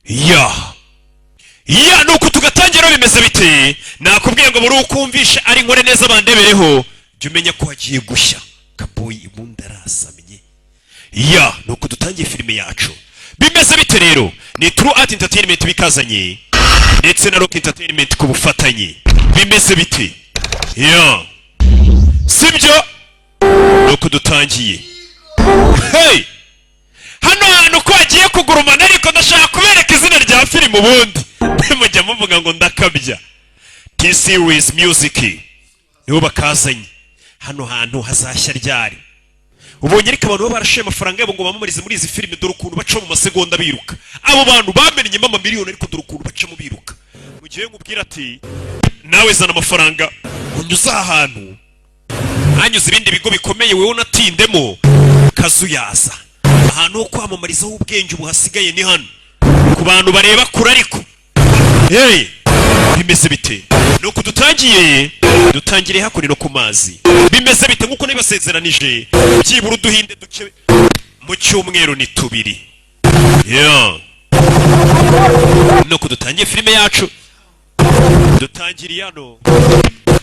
ya nuko tugatangira bimeze bite nakubwiye ngo muri ukumvisha ari nkore neza bandebereho jya umenya ko hagiye gushya kaboyi ibundi arasamye nuko dutangiye filime yacu bimeze bite rero ni True Art Entertainment bikazanye ndetse na Rock Entertainment ku bufatanye bimeze bite sibyo nuko dutangiye hano hantu ko hagiye kugurumana ariko ndashaka kubereka izina rya filime ubundi mujya muvuga ngo ndakabya T-Series Music nibo bakazanye hano hantu hazashya ryari ubonye ariko abantu barashiye amafaranga yabo ngo bamamarize muri izi filime dore ukuntu baca mu masegonda biruka abo bantu bamenye mama miliyoni ariko dore ukuntu baca mu biruka mu gihe ngubwira ati nawe zana amafaranga unyuza ahantu hanyuze ibindi bigo bikomeye wewe unatindemo kazuyaza ahantu ho kwamamarizaho ubwenge buhasigaye ni hano ku bantu bareba kure ariko bimeze bite nuko dutangire hakuri no ku mazi bimeze bite nkuko nibasezeranije byibura uduhinde duke mu cyumweru ni tubiri nuko dutangiye filime yacu dutangiriye hano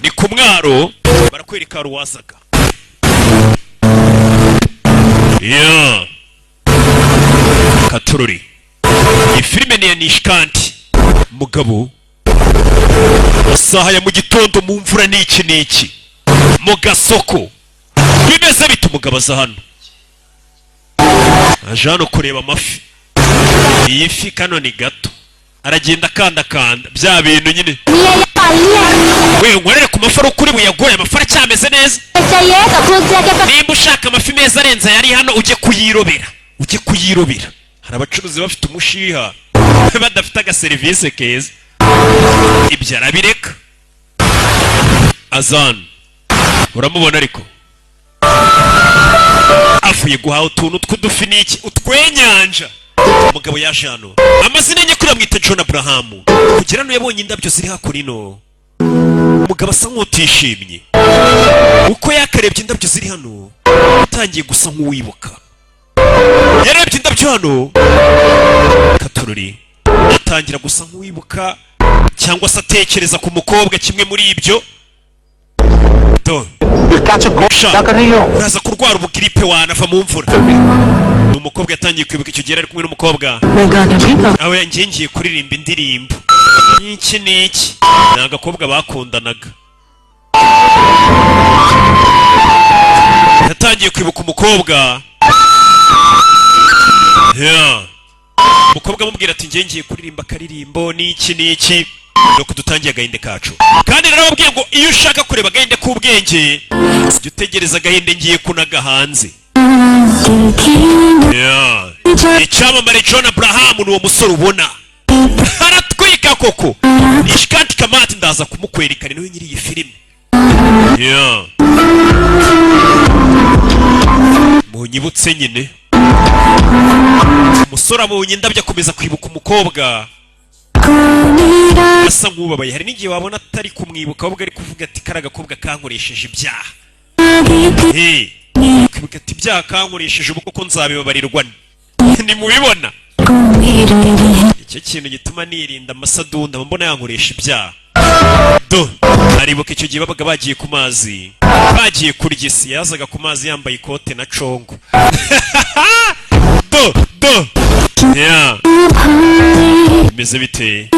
ni ku mwaro barakwereka ruwazaga katururi iyi filime ni ya Nishkanti mugabo isaha ya mu gitondo mu mvura n'iki mu gasoko bimeze bite umugabo aza hano aje hano kureba amafi iyi fi kano ni gato aragenda kanda bya bintu nyine wewe ngorere ku mafi kuri buyagoye amafara cyameze neza nimba ushaka amafi meza arenze yari hano ujye kuyirobera hari abacuruzi bafite umushiha badafite agaserivisi keza ibyo arabireka azan uramubona ariko avuye guhaha utuntu tw'udufi n'iki utwenyanja umugabo yaje hano amazina ye kuri amwita John Abraham kugira ngo yabonye indabyo ziri hakurino umugabo asa nk'utishimye uko yakarebye indabyo ziri hano utangiye gusa nk'uwibuka yarebye indabyo hano katururi atangira gusa nk'uwibuka cyangwa se atekereza ku mukobwa kimwe muri ibyo uraza kurwara ubugiripe wanava mu mvura ni umukobwa yatangiye kwibuka icyo gihe ari kumwe n'umukobwa aho ngiye kuririmba indirimbo n'iki ni agakobwa bakundanaga yatangiye kwibuka umukobwa umukobwa amubwira ati ngiye kuririmba akaririmbo n'iki nuko dutangiye agahinde kacu kandi narababwiye ngo iyo ushaka kureba agahinde k'ubwenge jya utegereza agahinde ngiye kunaga hanze icyamamare John Abraham ni uwo musore ubona aratwika koko Nishkanti Kamati ndaza kumukwerekana niwe nyiri iyi filime munyibutse nyine umusore abonye indabyo akomeza kwibuka umukobwa asa nk'ubabaye hari n'igihe wabona atari kumwibuka ahubwo ari kuvuga ati kari agakobwa kankoresheje ibyaha kwibuka ati ibyaha kankoresheje ubu koko nzabibabarirwa nimubibona icyo kintu gituma nirinda amasadunda mbona yankoresha ibyaha aribuka icyo gihe babaga bagiye ku mazi bagiye kurya isi yazaga ku mazi yambaye ikote na congo bimeze bite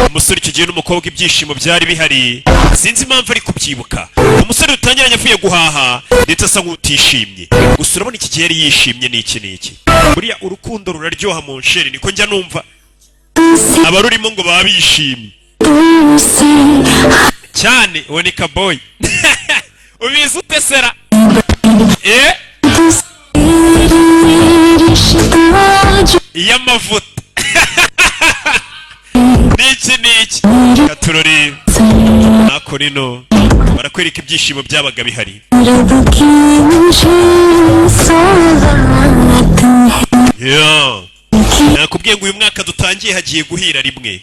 umusore icyo gihe n'umukobwa ibyishimo byari bihari sinzi impamvu ari kubyibuka umusore utangiranye avuye guhaha ndetse asa nk'utishimye gusa urabona iki gihe yari yishimye n'iki buriya urukundo ruraryoha mu nsheri niko njya numva abarurimo ngo babishimye cyane. uwo ni Kaboyi. ubizi utesera iy'amavuta. niki katurori nako rino barakwereka ibyishimo byabaga bihari. nakubwiye ngo uyu mwaka dutangiye hagiye guhira rimwe.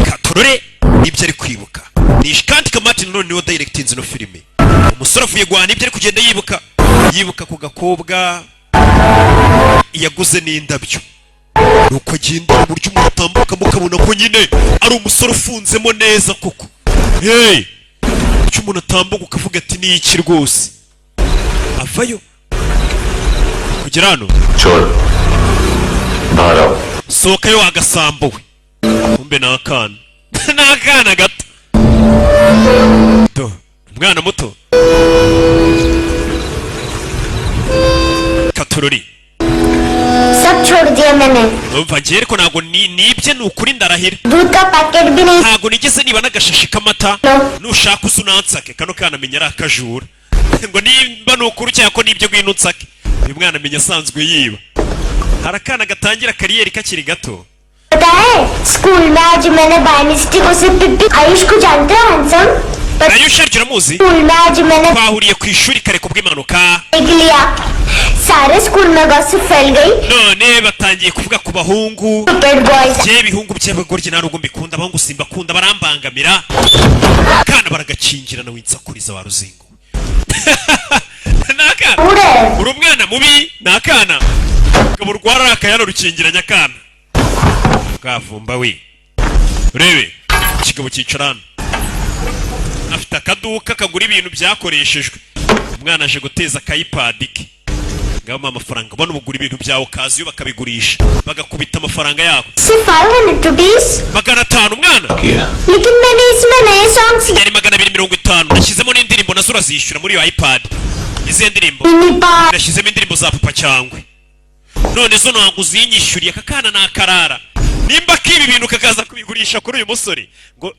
katurore ibyo ari kwibuka ni kandi Kamati none niwe directinze no filime. umusore avuye guhana ibyo ari kugenda yibuka ku gakobwa yaguze n'indabyo. nuko agenda mu buryo umuntu atambuka mukabona ko nyine ari umusore ufunzemo neza koko. icyo umuntu atambuka ukavuga ati ni iki rwose. avayo kugera hano sohokayo wagasambuwe. kumbe n'akana n'akana gato umwana muto. katurori सब छोड़ दिया मैंने. umva ngiye ariko ntago nibye ni ukuri ndarahira. दूध का पैकेट भी नहीं. ntago nigeze niba n'agashashi k'amata. nushaka usunansake kano kana amenya ari akajura. ngo nimba ni ukuri cyangwa ko nibyo ngwino unsake. uyu mwana amenya asanzwe yiba. hari akana gatangira kariyeri kakiri gato. पता है स्कूल में आज मैंने by mistake उसे पिप्पी आयुष को जानते हो handsome. Ayush ariko uramuzi? School में आज मैंने twahuriye ku ishuri kare kubw'impanuka. लिया सारे स्कूल में गॉसिप फैल गई. none batangiye kuvuga ku bahungu. Stupid boys. je ibihungu by'abagoryi nta rugo mbikunda abahungu simbakunda barambangamira. kana baragakingirana winsakuriza wa ruzingo. nakana uri umwana mubi nakana ngabo rwara akayano rukingiranya kana gavumba we urebe kigabo cyicarana afite akaduka kagura ibintu byakoreshejwe. umwana aje guteza akayipad ke ngama amafaranga bano bugura ibintu byawo kazi yo bakabigurisha bagakubita amafaranga yako सिर्फ 500 rupees. magana 5 umwana लेकिन मैंने इसमें नए songs yari magana 250 nashyizemo n'indirimbo nazo urazishyura muri iyo iPad. izi ndirimbo nashyizemo indirimbo za papa cyangwe none zo ntabwo uzinyishyuriye akakana nakarara nimba kibi bintu kakaza kubigurisha kuri uyu musore ngo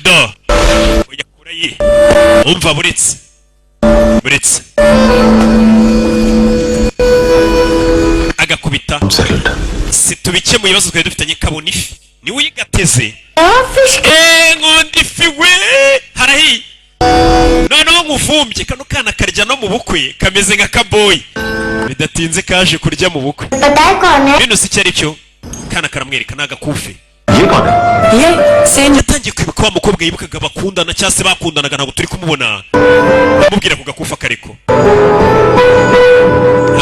do oya kurayi umva buretse agakubita situbike mu bibazo twari dufitanye kabona ifi ni uyigateze ngondi ifi we harahi noneho nkuvumbye kano kana karya no mu bukwe kameze nka Kaboyi bidatinze kaje kurya mu bukwe. bino si cyari cyo kana karamwereka nagakufe yatangiye kwibuka wa mukobwa yibukaga bakundana cyangwa se bakundanaga ntabwo turi kumubona amubwira ku gakufa kariko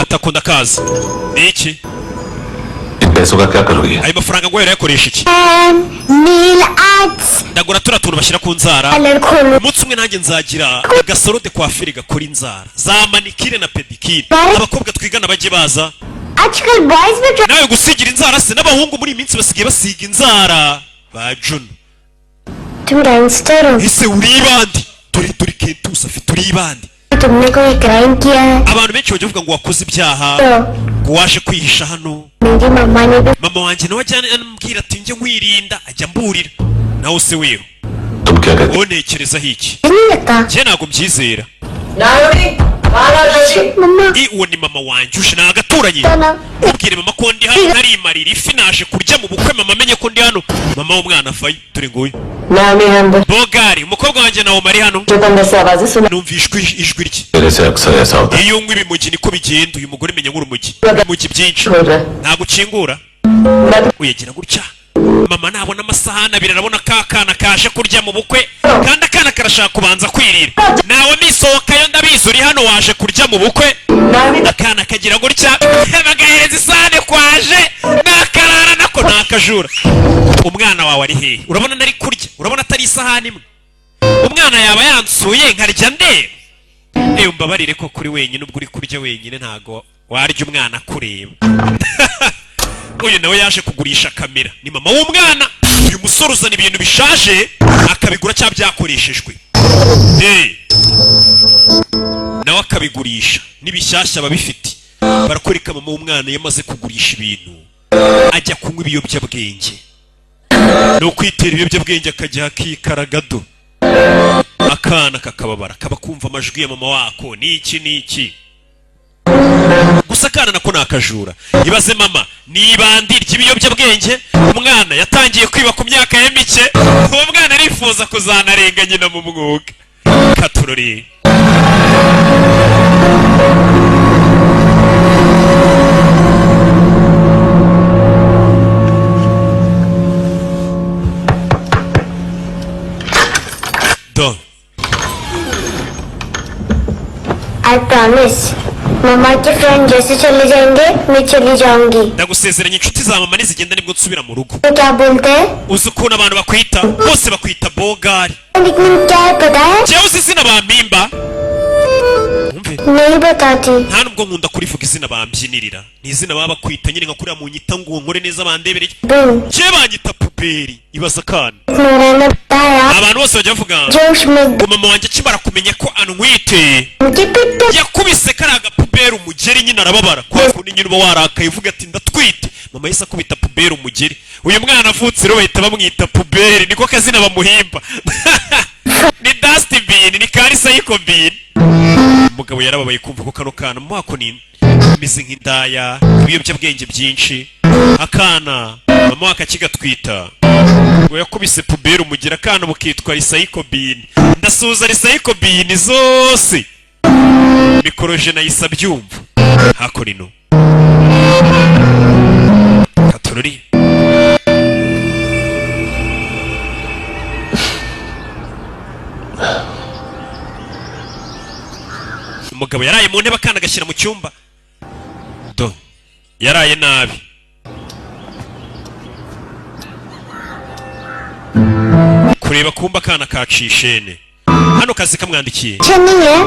atakunda kaza ni iki ayo mafaranga ngo yakoresha iki ndagura tuntu bashyira ku nzara umunsi umwe nanjye nzagira agasaro de coiffure gakora inzara za manikire na pedikire abakobwa twigana bajye baza nawe gusigira inzara se n'abahungu muri iminsi basigaye basiga inzara ba Juno ese uri bandi turi Kentus afite uri bandi abantu benshi bavuga ngo wakoze ibyaha ngo waje kwihisha hano. mama wanjye nawe ajyana ambwira ati njye nkwirinda ajya mburira nawe se wewe unekerezaho iki njye ntabwo mbyizera. uwo ni mama wanjye ushe nagaturanye ubwire mama ko ndi hano narimarira ifi naje kurya mu bukwe mama amenye ko ndi hano mama w'umwana afaye turi nguyu Bogari umukobwa wanjye nawe mari hano numvishwe ijwi rye iyo unywa ibimugi niko bigenda uyu mugore menya nk'urumugi ibimugi byinshi ntabwo ukingura uyagira gutya mama nabona amasahani abiri arabona kakana kaje kurya mu bukwe kandi akana karashaka kubanza kwirira nawe misohokayo ndabizi uri hano waje kurya mu bukwe akana kagira gutya bagahereza isahani kwaje nakarara nako nakajura. umwana wawe ari hehe urabona nari kurya urabona atari isahani imwe umwana yaba yansuye nkarya ndeba mbabarire ko kuri wenyine ubwo uri kurya wenyine ntago warya umwana kureba. Uyu nawe yaje kugurisha kamera, ni mama w'umwana. Uyu musore uzana ibintu bishaje akabigura cyangwa byakoreshejwe, nawe akabigurisha n'ibishyashya babifite. Barakwereka mama w'umwana yamaze kugurisha ibintu ajya kunywa ibiyobyabwenge, no kwitera ibiyobyabwenge akajya akikaragado. Akana kakababara kaba kumva amajwi ya mama wako niki. Gusa akana nako nakajura. Ibaze mama nibandi ry'ibiyobyabwenge, umwana yatangiye kwiba ku myaka ya mike, uwo mwana arifuza kuzanarenga nyina mu mwuga. Katurori do. I promise. Mama के फ्रेंड जैसे चले जाएंगे मैं चली जाऊंगी. Ndagusezeranya inshuti za mama nizigenda nibwo nsubira mu rugo. तो क्या बोलते हैं? Uzi ukuntu abantu bakwita bose bakwita bogari. Nickname क्या है पता है? Jewe uzi izina bampimba? नहीं बताती. Nta nubwo nkunda kurivuga izina bambyinirira. Ni izina baba bakwita nyine nka kuriya mu nyita ngo nkore neza bandebereye. Je banyita puberi. Ibaza kana. मैंने बताया. Abantu bose bajya bavuga. जोश में. Mama wanjye akimara kumenya ko anwite. मुझे पिट्टे. Yakubise karaga puberi umugeri nyine arababara. Kwa kundi nyine uba warakaye uvuga ati ndatwite. Mama yise akubita puberi umugeri. Uyu mwana avutse rero bahita bamwita puberi. Niko kazina bamuhimba. Ni dustbin, ni karisa y'ikobin. Umugabo yarababaye kumva ko kano kana mwako ni mize nk'indaya, ibiyobyabwenge byinshi. Akana mama wakakigatwita ngo yakubise puberi umugira, akana bukitwa Risayikobin. Ndasuza Risayikobin zose mikoroje nayisa byumva hakorino katurori. Umugabo yaraye mu ntebe akana gashyira mu cyumba do, yaraye nabi. Kureba kumba akana kacishene hano kazi kamwandikiye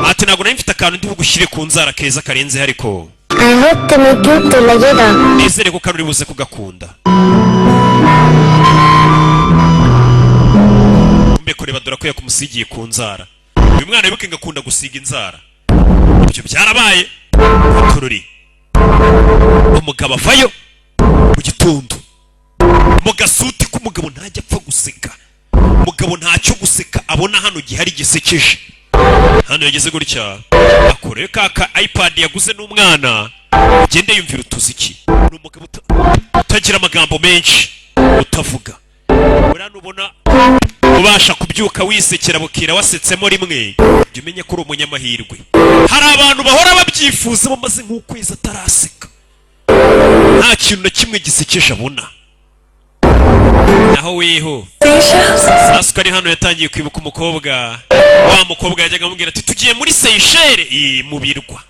ati ntabwo nari mfite akantu ndi bugushyire ku nzara keza karenze ariko I hope तुम्हें क्यूट तो लगेगा. Nizere ko kandi uri buze kugakunda. Kumbe kureba dora ko yakumusigiye ku nzara. Uyu mwana wibuke ngakunda gusiga inzara. Ibyo byarabaye. Tururi. Umugabo avayo mu gitondo. Mu gasuti k'umugabo ntajya apfa guseka. Umugabo ntacyo guseka abona hano gihari gisekeje. Hano yageze gutya akore kaka iPad yaguze n'umwana ugende yumvira utuziki. Ni umugabo utagira amagambo menshi utavuga. Urano ubona ubasha kubyuka wisekera bukira wasetsemo rimwe, jya umenye ko uri umunyamahirwe. Hari abantu bahora babyifuza bamaze nk'ukwezi ataraseka, nta kintu na kimwe gisekeje abona. Naho weho Sasuke ari hano yatangiye kwibuka umukobwa. Wa mukobwa yajyaga amubwira ati tugiye muri Seychelles mu birwa.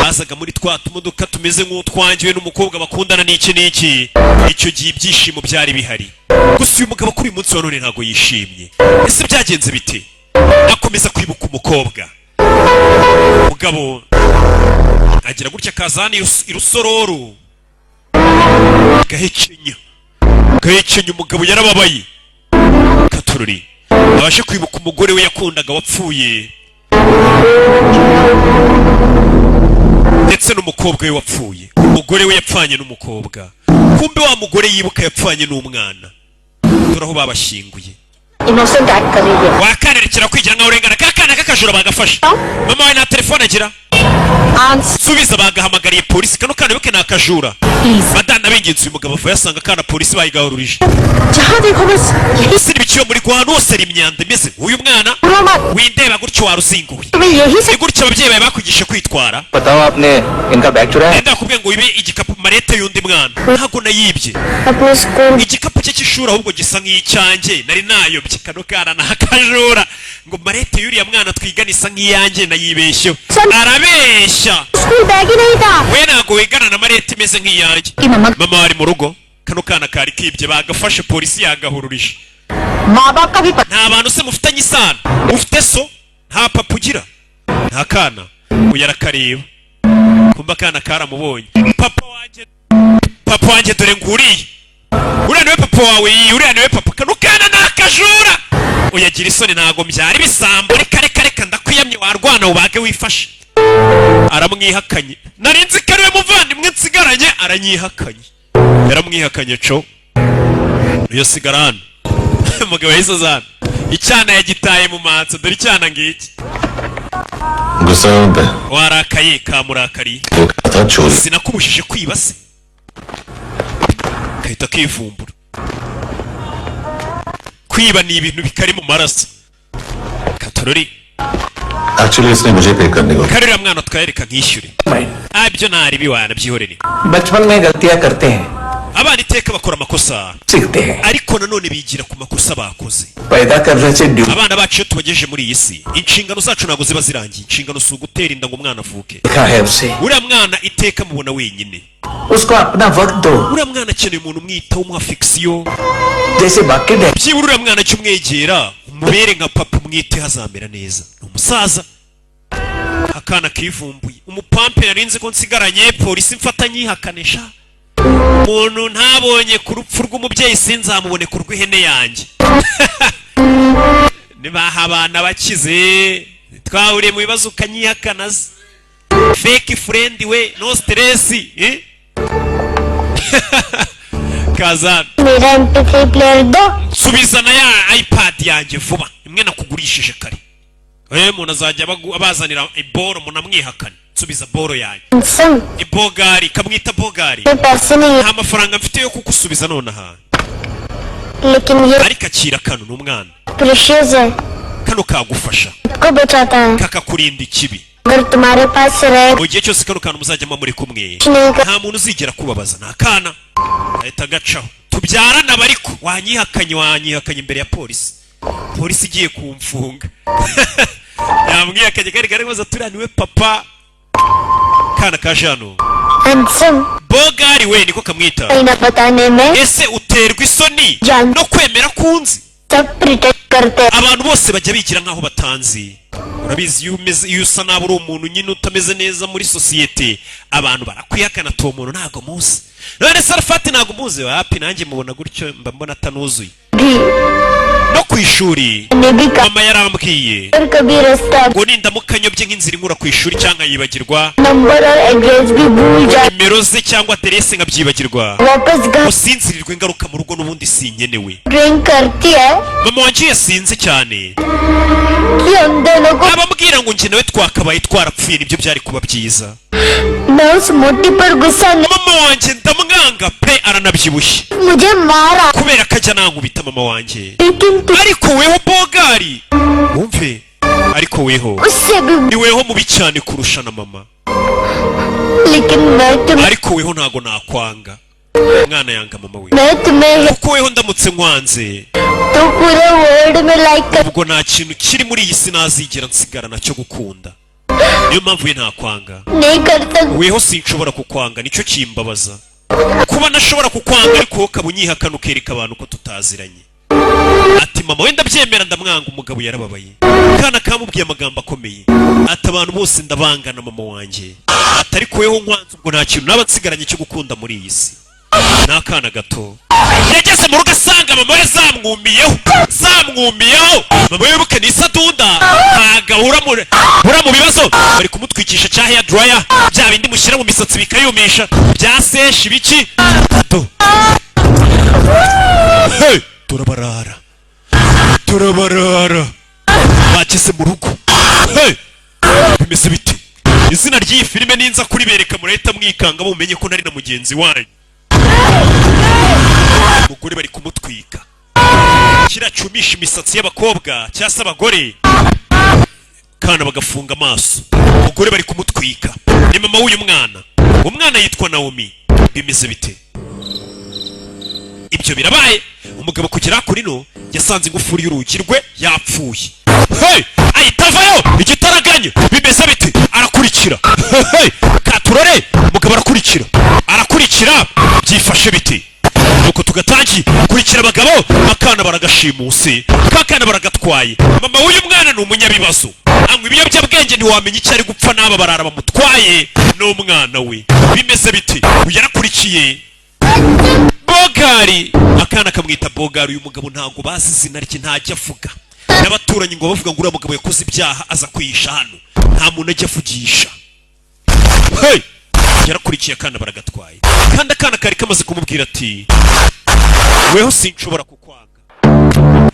Bazaga muri twa tumodoka tumeze nk'utwangiwe n'umukobwa bakundana n'iki. Icyo gihe ibyishimo byari bihari. Gusa uyu mugabo kuri uyu munsi wa none ntago yishimye. Ese byagenze bite? Akomeza kwibuka umukobwa. Mugabo agira gutya kazani irusororo gahekenya umugabo yarababaye. Katururi abashe kwibuka umugore we yakundaga wapfuye, ndetse n'umukobwa we wapfuye. Umugore we yapfanye n'umukobwa, kumbe wa mugore yibuka yapfanye n'umwana. Dore aho babashyinguye. Innocent act कर रही है. Wakanerekera kwigira nkaho urengana. Kakana kakajura bagafasha. Mama we nta telefone agira. Subiza bagahamagariye polisi. Kano kana yuke nakajura. Badana binginze uyu mugabo avuye asanga kana polisi bayigahururije. जहाँ देखो बस यही Siri biciyo muri kwano hose ari imyanda imeze. Uyu mwana windeba gutyo waruzinguye. यही से Ni gutyo ababyeyi bawe bakugisha kwitwara. बताओ आपने इनका बैग चुराया? Nenda kubwiye ngo ibe igikapu marete y'undi mwana. Ntago nayibye. अपने school Igikapu cye cy'ishuri ahubwo gisa nk'icyanjye nari nayobye. Kano kana nakajura ngo marete y'uriya mwana twigana isa nk'iyanjye nayibeshyo. Arabeshya. School bag ही नहीं था. We ntago wigana na marete imeze nk'iyanjye. Mama wari mu rugo. Kano kana kari kibye bagafashe polisi yagahururije. माँ बाप का भी पता. Nta bantu se mufitanye isano. Ufite so nta papa ugira. Nta kana uyu arakareba kumba kana karamubonye. Papa wanjye dore nguriye. Uriya niwe papa wawe, uriya niwe papa. Kano kana nakajura. Uyagira isoni ntago mbyari bisambo. Reka ndakwiyamye warwana ubage wifashe. Aramwihakanye. Narinzi ko ariwe muvandimwe nsigaranye, aranyihakanye. Yaramwihakanye co. Niyo sigarana. Umugabo yisazana. Icyana yagitaye mu matso, dore icyana ngiki. Gusa mbe. Warakaye kamurakari. Sinakubujije kwiba se. Kahita kivumbura. Kwiba ni ibintu bikari mu maraso. Katorori. Actually इसने मुझे पे करने को. Karira mwana twayereka nkishyure. Abyo ntari biwana byihorere. बचपन में गलतियां करते हैं. Abana iteka bakora amakosa. सीखते हैं. Ariko nanone bigira ku makosa bakoze. पैदा करने से due. Abana bacu tubagejeje muri iyi si. Inshingano zacu nago ziba zirangiye. Inshingano si ugutera inda ngo umwana avuke. लिखा है उसे. Uriya mwana iteka mubona wenyine. उसको अपना वक्त दो. Uriya mwana akeneye umuntu umwitaho umuha affection. जैसे बाकी day. Byibura uriya mwana cyumwegera umubere nka papa mwite hazamera neza. Umusaza akana kivumbuye. Umupampe yarinze ko nsigaranye polisi mfatanye ihakanisha. Umuntu ntabonye ku rupfu rw'umubyeyi sinzamubone ku rw'ihene yanjye. Nibaha abana bakize twahuriye mu bibazo ukanyihakanaza. Fake friend we no stress Kazan. मेरा MP3 player दो. Subizana ya iPad yanjye vuba. Imwe nakugurishije kare. Umuntu azajya abazanira iboro munamwihakana. Subiza boro yanjye. Handsome. Ibogari kamwita bogari. पैसे नहीं. Nta mafaranga mfite yo kukusubiza none aha. लेकिन ये Ariko akira kano n'umwana. Precious है. Kano kagufasha. को बचाता है. Kakakurinda ikibi. अगर तुम्हारे पास रहे Mu gihe cyose kano kantu muzajya muri kumwe. नहीं कर. Nta muntu uzigera kubabaza nta kana. Ahita gacaho. Tubyarana bariko wanyihakanye imbere ya polisi. Polisi igiye kumfunga. Yamwihakanye kari baza turaniwe papa. Kana kajano. Handsome. Bogari we niko kamwita. ना बताने में Ese uterwa isoni Jan. no kwemera kunzi. सब प्रिटेक्ट करते हैं. Abantu bose bajya bigira nkaho batanzi. Urabizi iyo usa nabi uri umuntu nyine utameze neza muri societe, abantu barakwihakana to umuntu ntago muzi. None Sarfati ntago muzi wapi nanjye mubona gutyo mba mbona atanuzuye. No kwishuri mama yarambwiye कभी रास्ता ngo nindamukanyobye nk'inzira inkura kwishuri cyangwa yibagirwa number और एड्रेस भी भूल जाए. nimero ze cyangwa aderese nkabyibagirwa वापस घर usinzirirwe ingaruka mu rugo n'ubundi sinkenewe. Drink करती है Mama wanjye yasinze cyane कि हम दोनों को abambwira ngo njye nawe twakabaye twarapfuye nibyo byari kuba byiza. मैं उस मोटी पर गुस्सा नहीं. Mama wanjye ndamwanga pe aranabyibushye मुझे मारा kubera ko ajya nankubita mama wanjye. लेकिन तू Ariko weho bogari wumve, ariko weho उससे भी. ni weho mubi cyane kurusha na mama. लेकिन Ariko weho ntago nakwanga. Mwana yanga mama we. मैं तुम्हें Kuko weho ndamutse nkwanze तो पूरे वर्ल्ड में लाइक कर. ubwo nta kintu kiri muri iyi si nazigera nsigara nacyo gukunda. Niyo mpamvu we ntakwanga. नहीं कर सकता. Weho sinshobora kukwanga nicyo kimbabaza. Kuba nashobora kukwanga ariko wowe ukaba unyihakana ukereka abantu ko tutaziranye. Ati mama wenda byemera ndamwanga umugabo yarababaye. Kana kamubwiye amagambo akomeye. Ati abantu bose ndabangana mama wanjye. Atari kuweho nkwanze ubwo nta kintu naba nsigaranye cyo gukunda muri iyi si. Nakana gato. Yageze mu rugo asanga mama we zamwumiyeho. Mama we buke ni sadunda. Ntagahura mu bibazo. Bari kumutwikisha cya hair dryer. Bya bindi mushyira mu misatsi bikayumisha. Bya seshi biki. Tato. Hey! Turabarara bageze mu rugo. Hey! Bimeze bite? Izina ry'iyi filime ninza kuribereka murahita mwikanga mumenye ko nari na mugenzi wanyu. Umugore bari kumutwika. Kiracumisha imisatsi y'abakobwa cyangwa abagore. Kana bagafunga amaso. Umugore bari kumutwika. Ni mama w'uyu mwana. Umwana yitwa Naomi. Bimeze bite? Ibyo birabaye. Umugabo kugera kuri no yasanze ingufuri y'urugi rwe yapfuye. Hey! Ayitavayo igitaraganye. Bimeze bite? Arakurikira. Hey! Katurore umugabo arakurikira. Byifashe bite? nuko tugatangiye kurikira abagabo akana baragashimuse kakana baragatwaye mama w'uyu mwana ni umunyabibazo anywa ibiyobyabwenge ntiwamenya icyo ari gupfa n'aba barara bamutwaye n'umwana we bimeze biti yarakurikiye Bogari akana kamwita Bogari uyu mugabo ntago bazi izina rye ntajya avuga n'abaturanyi ngo bavuga ngo uriya mugabo yakoze ibyaha aza kwihisha hano nta muntu ajya avugisha hey yarakurikiye akana baragatwaye kandi akana kari kamaze kumubwira ati weho sinshobora kukwanga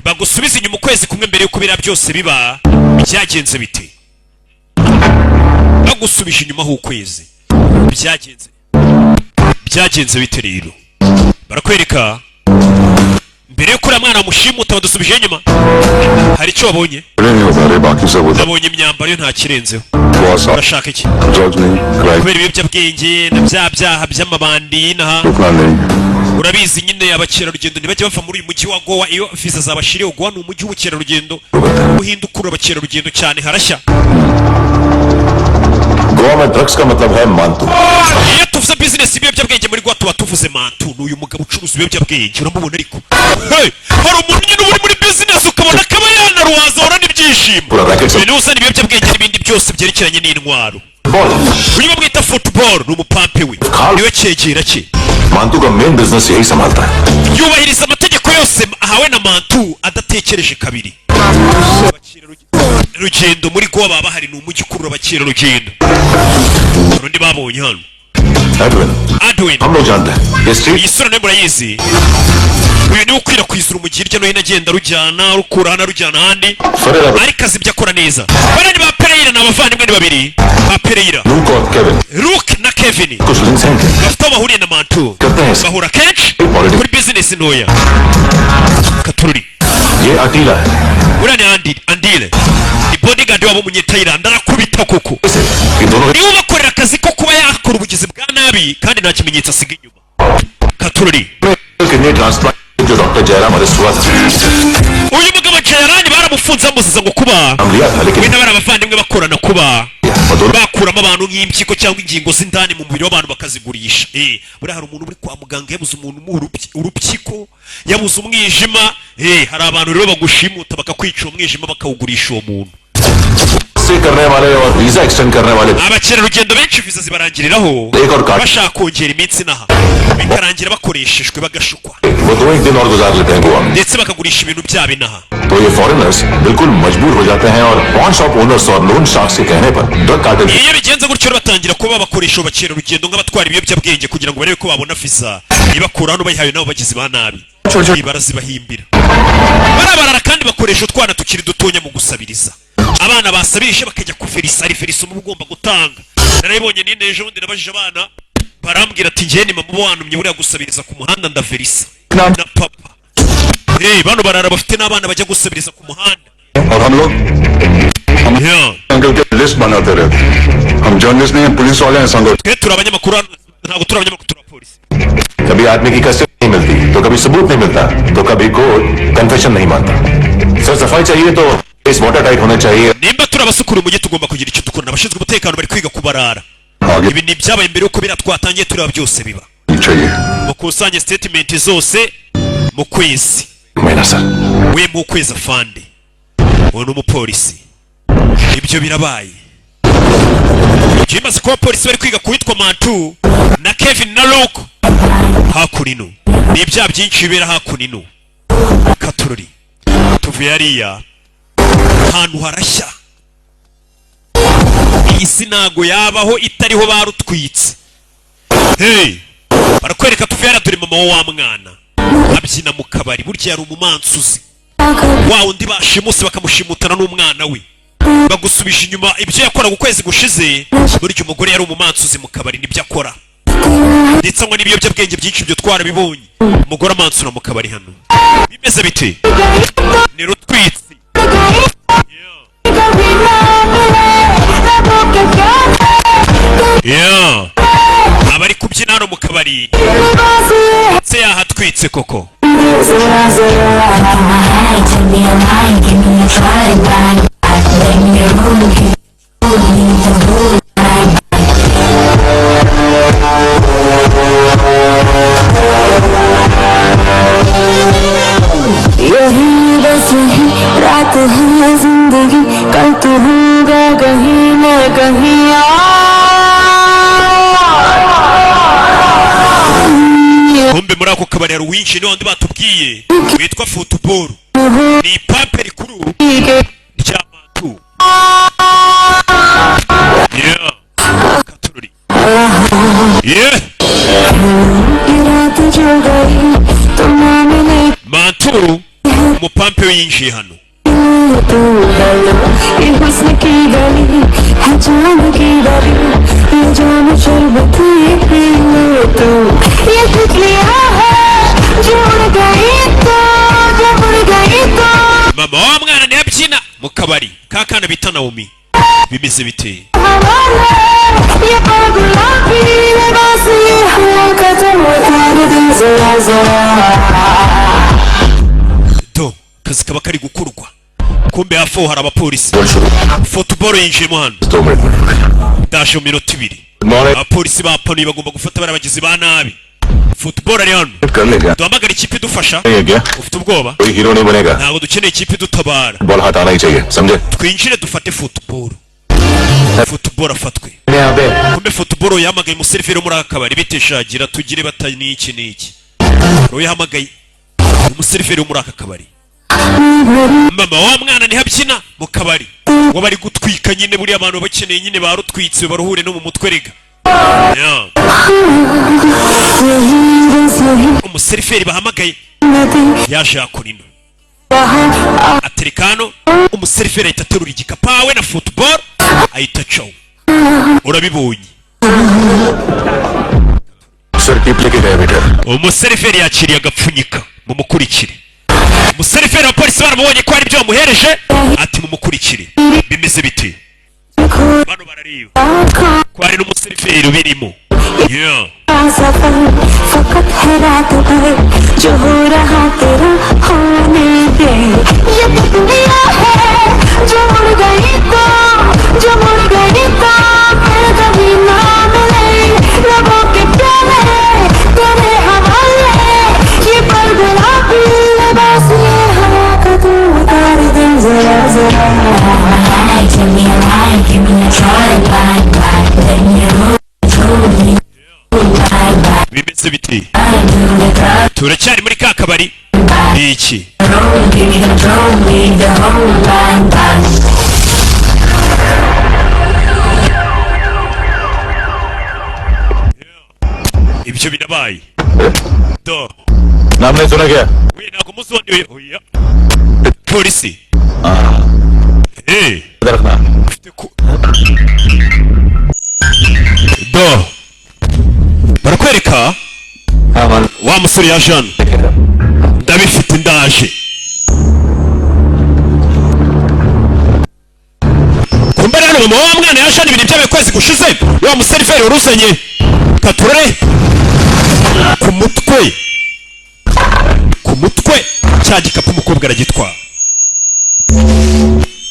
bagusubiza inyuma ukwezi kumwe mbere yuko biriya byose biba byagenze bite bagusubije inyuma h'ukwezi byagenze bite rero barakwereka mbere yuko uriya mwana mushimuta badusubije inyuma hari icyo wabonye nabonye imyambaro yo nta kirenzeho urashaka iki kubera ibiyobyabwenge na bya byaha by'amabandi n'aha urabizi nyine abakerarugendo ntibajya bava muri uyu mujyi wa Goa iyo viza zabashiriye. Goa ni umujyi w'ubukerarugendo uhinda ukurura abakerarugendo cyane harashya. Goa में ड्रग्स का मतलब है मांतू. iyo tuvuze business ibiyobyabwenge muri Goa tuba tuvuze mantu. N'uyu mugabo ucuruza ibiyobyabwenge uramubona ariko hari umuntu nyine uri muri business ukabona akaba yanaruwaza urana ibyishimo ni uzana ibiyobyabwenge n'ibindi byose byerekeranye n'intwaro. uyu bamwita football ni umupampe we niwe cyegera cye. मांतू का main business यही संभालता है. yubahiriza amategeko yose ahawe na mantu adatekereje kabiri. rugendo muri Goa baba hari n'umujyi ukurura abakerarugendo. urundi babonye hano Edwin हम लोग जानते हैं ये street iyi sura nayo murayizi. uyu niwe ukwirakwiza urumujyi hirya no hino agenda rujyana rukura hano rujyana ahandi ariko azi ibyo akora neza. bariya ba Pereira ni abavandimwe ni babiri ba Pereira Luke na Kevin bafite aho bahuriye na mantu bahura kenshi kuri business ntoya. Katururi ये अकेला है. uriya ni Andile ni bodyguard wabo munyetayiranda arakubita koko niwe ubakorera akazi ko kuba yakora ubugizi bwa nabi kandi nta kimenyetso asiga inyuma. Katururi kidney transplant जो डॉक्टर जयराम अरेस्ट हुआ था uyu mugabo Jayarani baramufunze bamuziza ngo kuba we n'abari abavandimwe bakorana kuba bakuramo abantu nk'impyiko cyangwa ingingo z'indani mu mubiri w'abantu bakazigurisha. buriya hari umuntu uri kwa muganga yabuze umuntu urupyiko yabuze umwijima. hari abantu rero bagushimuta bakakwica umwijima bakawugurisha uwo muntu. करने वाले और visa extend करने वाले abakerarugendo benshi viza zibarangiriraho bashaka kongera iminsi naha bikarangira bakoreshejwe bagashukwa वो 2 दिन और गुजार लेते हैं गोवा में. ndetse bakagurisha ibintu byabo inaha. तो ये फॉरेनर्स बिल्कुल मजबूर हो जाते हैं और पॉन शॉप ओनर्स और लोन शार्क्स के कहने पर drug cartel iyo bigenze gutyo batangira kuba bakoresha abakerarugendo nk'abatwara ibiyobyabwenge kugira ngo barebe ko babona viza ibakura hano bayihawe nabo bagizi ba nabi barazibahimbira. barabarara kandi bakoresha utwana tukiri dutonya mu gusabiriza. abana basabirije bakajya kuferisa ari ferisa uba ugomba gutanga. narabibonye nine ejo bundi nabajije abana barambwira ati njye ni mama wantumye buriya gusabiriza ku muhanda ndaverisa na papa. bano barara bafite n'abana bajya gusabiriza ku muhanda. और हम लोग अंकल के लिस्ट बनाते रहते हैं. हम जर्नलिस्ट नहीं हैं, पुलिस वाले हैं संगठन. twe turi abanyamakuru ntabwo turi abanyamakuru turi abapolisi. कभी आदमी की कस्टडी नहीं मिलती तो कभी सबूत नहीं मिलता तो कभी कोर्ट कन्फेशन नहीं मानता. सर सफाई चाहिए तो इस वाटर टाइट होना चाहिए. nimba turi abasukura umujyi tugomba kugira icyo dukora. abashinzwe umutekano bari kwiga kubarara. ibi ni byabaye mbere yuko biriya twatangiye tureba byose biba. mukusanye statement zose mu kwezi. we mu kwezi afande uwo ni umupolisi. ibyo birabaye bimaze kuba polisi bari kwiga kuwitwa mantu na Kevin na Luke hakurino. ni ibyaha byinshi bibera hakurino. Katururi tuvuye hariya ahantu harashya. iyi si ntago yabaho itariho barutwitse. barakwereka tuvuye hariya dore mama wa mwana abyina mu kabari. burya yari umumansuzi wa undi bashimuse bakamushimutana n'umwana we bagusubije inyuma ibyo yakoraga ukwezi gushize. burya umugore yari umumansuzi mu kabari nibyo akora ndetse ngo n'ibiyobyabwenge byinshi byo twarabibonye. umugore amansura mu kabari hano bimeze bite ni rutwitsi. abari kubyina hano mu kabari ndetse yahatwitse koko. kumbe muri ako kabari hari uwinshi n'undi batubwiye witwa football ni ipape rikuru rya Mantu. Yeah Katururi. Yeah Mantu umupampe w'injiye hano. Mama wa mwana ntiyabyina mu kabari kakana bita Naomi. Bimeze biteye do kazi kaba kari gukurwa. Kumbe hafi hari abapolisi. Football yinjiyemo hano dashe mu minota 2. Abapolisi bapanuye bagomba gufata barabagizi ba nabi. Football ari hano duhamagara ikipe idufasha. Ufite ubwoba ntabwo dukeneye ikipe idutabara. Twinjire dufate football. Football afatwe. Kumbe football yamagaye umuseriveri muri akabari biteshagira tugire batani iki niki. Roye hamagaye umuseriveri muri akabari. Mama wa mwana ntihabyina mu kabari ngo bari gutwika nyine buri abantu bakeneye nyine barutwitse baruhure no mu mutwe rega. Umuseriveri bahamagaye yaje akorino aterikano. Umuseriveri ahita aterura igikapawe na football ahita caw. Urabibonye umuseriveri yakiriye agapfunyika mumukurikire. Umuseriveri wa polisi baramubonye ko hari ibyo bamuhereje ati mumukurikire. Bimeze biti bano barariba ko hari n'umuseriveri birimo. Yeah फकत है रात भर जो हो रहा तेरा होने दे ये दुनिया है जो मुड़ गई तो फिर कभी ना मिले रबों के प्याले तेरे हवाले ये पल गुलाबी लिबास ये हवा का तू उतार दे जरा जरा give me a line give me a try let me know bimeze biti turacyari muri ka kabari iki ibyo birabaye do namne suna kya we nako musoni oya polisi rakna do barakwereka wa musore ya Jean ndabifite ndaje. Kumbara hano mama wa mwana ya Jean ibintu byabaye kwezi gushize wa museriveri uruzanye katurore ku mutwe cya gikapu umukobwa aragitwara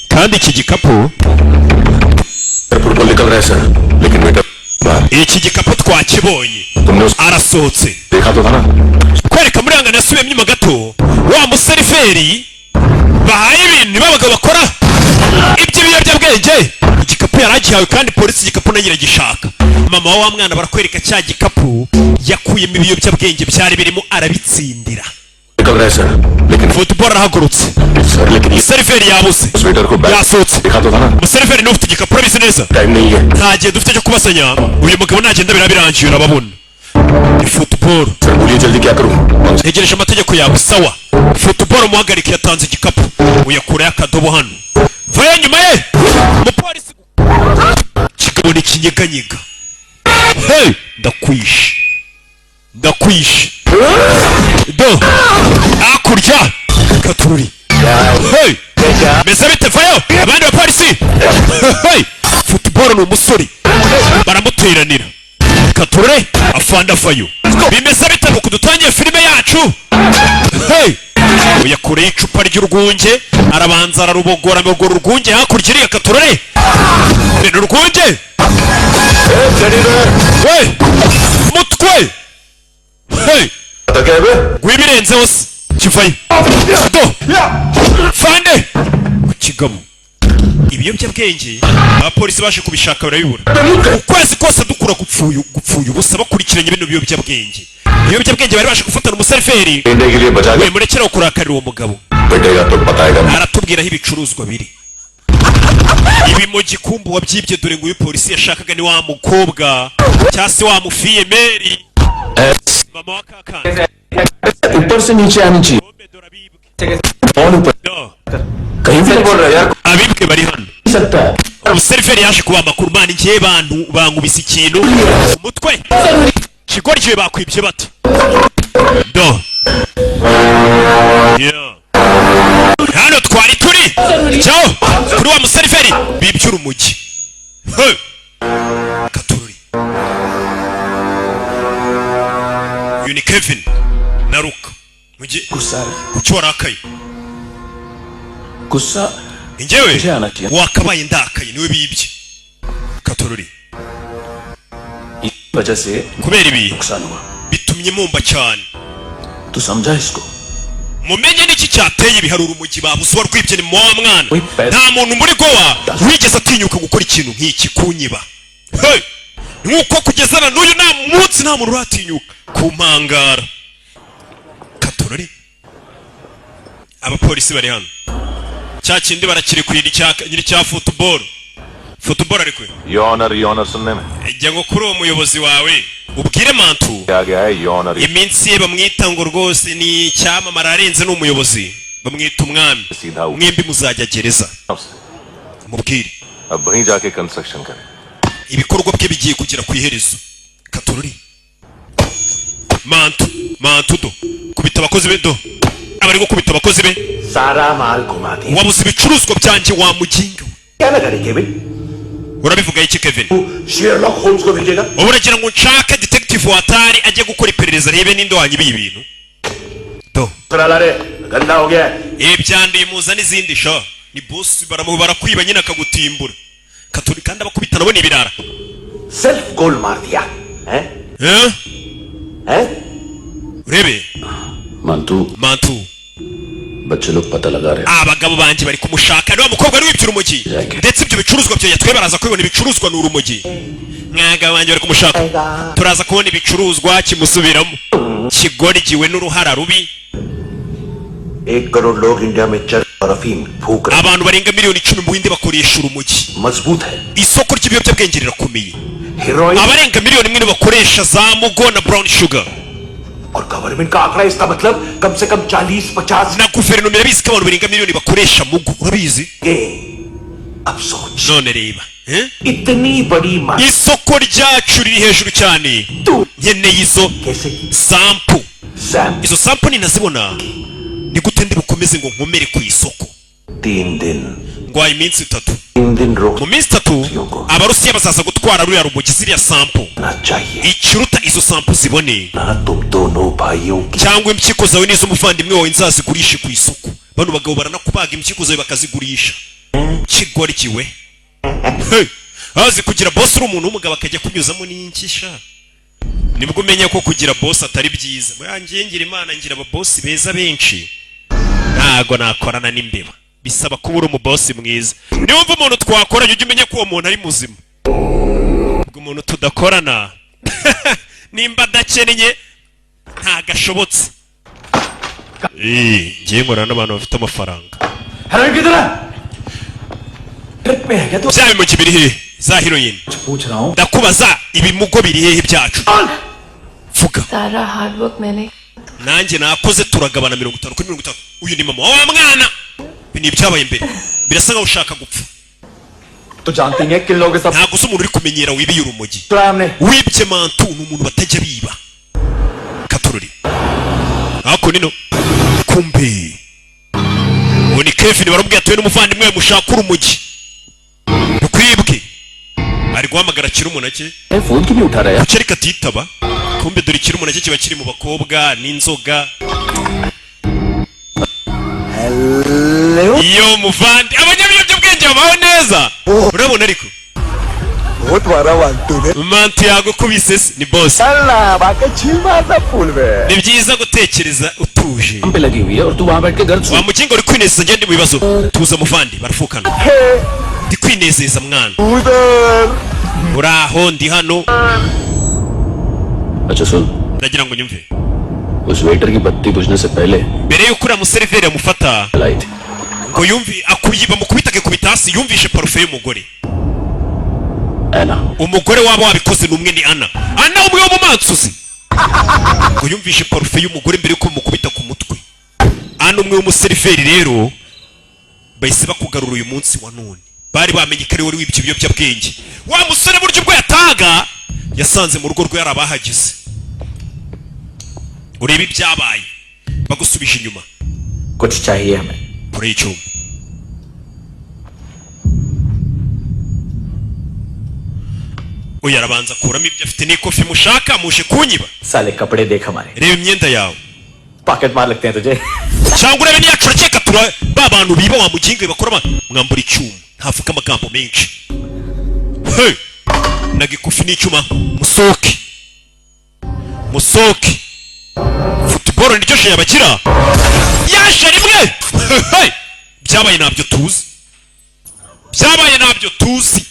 kandi iki gikapu iki gikapu twakibonye arasohotse kwereka muri hangana yasubiyemo inyuma gato wa museriveri bahaye ibintu babaga bakora iby'ibiyobyabwenge. Igikapu yaragihawe kandi polisi igikapu nayo iragishaka. Mama wa mwana barakwereka cya gikapu yakuyemo ibiyobyabwenge byari birimo arabitsindira. Football arahagurutse umuseriveri yabuze yasohotse. Umuseriveri n'ufite igikapu urabizi neza nta gihe dufite cyo kubasanya. Uyu mugabo nagenda birabirangiye urababona. Football ntegereje amategeko yawe sawa. Football umuhagarike yatanze igikapu uyakura y'akadobo hano vayo nyuma ye umupolisi kigabo ni kinyeganyega. Hey ndakwishe do akurya katururi. Hey meza bite vayo abandi bapolisi. Hey Football ni umusore baramuteranira katurure afanda vayo bimeza bite ngo kudutangiye filime yacu. Hey uyakureye icupa ry'urwunge arabanza ararubogora mu urwunge hakurya iriya katurure bene urwunge we mutwe. Hey gwibirenze hose kivayo do fande ku kigabo ibiyobyabwenge abapolisi baje kubishaka barabibura ukwezi kose dukura gupfuye ubusa bakurikiranye bino biyobyabwenge bari baje gufatana umuseriveri we murekera kurakarira uwo mugabo aratubwiraho ibicuruzwa biri ibi mu gikumbu wabyibye dore ngo uyu polisi yashakaga ni wa mukobwa cyangwa se wa mufiyemeri mama wa kakandi ऊपर से नीचे आनी चाहिए फोन ऊपर कहीं से बोल रहा है यार abibwe bari hano सकता है umuseriveri yaje kuba amakuru mani ngiye bantu bankubise ikintu umutwe kigori kiwe bakwibye bate do hano twari turi cyo kuri wa museriveri bibyura umujyi katururi uyu ni Kevin na Luka mujye kuki warakaye गुस्सा njyewe wakabaye ndakaye niwe bibye katururi इस वजह से kubera ibi नुकसान हुआ bitumye mumba cyane तू समझा इसको mumenye niki cyateye ibiharura umujyi babuze warwibye ni wa mwana nta muntu muri gowa wigeze atinyuka gukora ikintu nk'iki kunyiba nuko kugezana n'uyu nta munsi nta muntu uratinyuka kumpangara katururi abapolisi bari hano cya kindi barakiri kuri nyiri cya football ariko योनर सुनने में ijya ngo kuri uwo muyobozi wawe ubwire mantu क्या गया है योनर iminsi ye bamwita ngo rwose ni icyamamara arenze n'umuyobozi bamwita umwami mwembi muzajya gereza mubwire अब वहीं जाके कंस्ट्रक्शन करें ibikorwa bye bigiye kugera ku iherezo katururi mantu do kubita abakozi be do abari gukubita abakozi be सारा माल घुमा दिया wabuze ibicuruzwa byanjye wa muginga क्या लगा रही Kevin urabivuga iki Kevin Sherlock Holmes को भेजेगा ubu uragira ngo nshake detective watari ajye gukora iperereza rebe ninde wanyibiye ibintu do ला रे गंदा हो गया ibyanduye muza n'izindi sha ni boss barakwiba nyine akagutimbura katuri kandi abakubita nabo ni ibirara self goal मार दिया हैं हैं urebe mantu बच्चे लोग पता लगा रहे abagabo banjye bari kumushaka niwe mukobwa ari wibyura umujyi ndetse ibyo bicuruzwa byo yatwe baraza kubibona ibicuruzwa ni urumogi mwagabo banjye bari kumushaka turaza kubona ibicuruzwa kimusubiramo kigorgiwe n'uruhara rubi 1 करोड़ लोग इंडिया में चरस और अफीम फूक रहे abantu barenga miliyoni 10 mu Buhinde bakoresha urumogi मजबूत है isoko ry'ibiyobyabwenge rirakomeye heroine abarenga miliyoni 1 bakoresha za mugo na brown sugar और गवर्नमेंट का आंकड़ा इसका मतलब कम से कम 40-50 na guverinoma irabizi ko abantu barenga miliyoni bakoresha mugo urabizi अब सोच none reba इतनी बड़ी मात्रा isoko ryacu riri hejuru cyane nkeneye izo कैसे sample Sam izo sample ninazibona ni gute ndi bukomeze ngo nkomere ku isoko 3 दिन ngwaye iminsi 3 3 दिन रोक mu minsi 3 abarusiya bazaza gutwara ruriya rumogi ziriya sample ना चाहिए ikiruta izo sample zibone ना तुम दोनों भाइयों की cyangwa impyiko zawe n'iz'umuvandimwe wawe nzazigurishe ku isoko bano bagabo baranakubaga impyiko zawe bakazigurisha kigorgiwe azi kugira boss uri umuntu w'umugabo akajya kunyuzamo n'inkisha nibwo umenya ko kugira boss atari byiza murangiye ngira imana ngira aba boss beza benshi ntago nakorana n'imbeba bisaba kuba uri umuboss mwiza niwumva umuntu twakora ujye umenya ko uwo muntu ari muzima ubwo umuntu tudakorana nimba adakennye ntagashobotse ngiye nkorana n'abantu bafite amafaranga heroin किधर है ट्रिप में है क्या तू bya bimugi biri hehe za heroin पूछ रहा हूँ ndakubaza ibimugo biri hehe byacu vuga सारा हार्ड वर्क मैंने nanjye nakoze turagabana 50 kuri 50 uyu ni mama wa mwana ni ibyabaye mbere birasa nkaho ushaka gupfa तो जानती हैं किन लोगों के साथ ntago se umuntu uri kumenyera wibiye urumogi चुराया हमने wibye mantu ni umuntu batajya biba katururi ako nino kumbe ubu ni Kevin barubwiye atuye n'umuvandimwe we mushaka urumogi rukwibwe ari guhamagara kirumunake phone क्यों नहीं उठा रहा है kuki ariko atitaba kumbe dore kirumunake kiba kiri mu bakobwa n'inzoga iyo muvandi abanyabiyobyabwenge babaho neza urabona ariko बहुत बड़ा वांटू है mantu yagukubise se ni boss अल्लाह बाकी छीमा सा फूल में ni byiza gutekereza utuje पे लगी हुई है और तू वहाँ बैठ के घर wa mukingo uri kwineza ngende mu bibazo tuza muvandi barafukana ndi kwinezeza mwana uraho ndi hano अच्छा सुन ndagira ngo nyumve उस वेटर की बत्ती बुझने से पहले mbere yuko uriya museriveri amufata लाई थी ngo yumvi akuyiba mukubita akikubita hasi yumvishe parufe y'umugore ऐना umugore waba wabikoze n'umwe ni ana umwe wo mu mansuzi ngo yumvishe parufe y'umugore mbere yuko mukubita ku mutwe umwe w'umuseriveri rero bahise bakugarura uyu munsi wa none bari bamenye ko ari wowe wibye ibiyobyabwenge wa musore buryo ubwo yataga yasanze mu rugo rwe yari abahagize urebe ibyabaye bagusubije inyuma कुछ चाहिए हमें kure y'icyuma uyu arabanza akuramo ibyo afite n'ikofi mushaka muje kunyiba साले कपड़े देख हमारे reba imyenda yawe pocket मार लगते हैं तुझे cyangwa urebe niyacu urakeka tura ba bantu biba wa mugingo bakora mwambura icyuma ntavuga amagambo menshi hey nagikufi n'icyuma musoke football niryo je yabagira yaje rimwe hey byabaye nabyo tuzi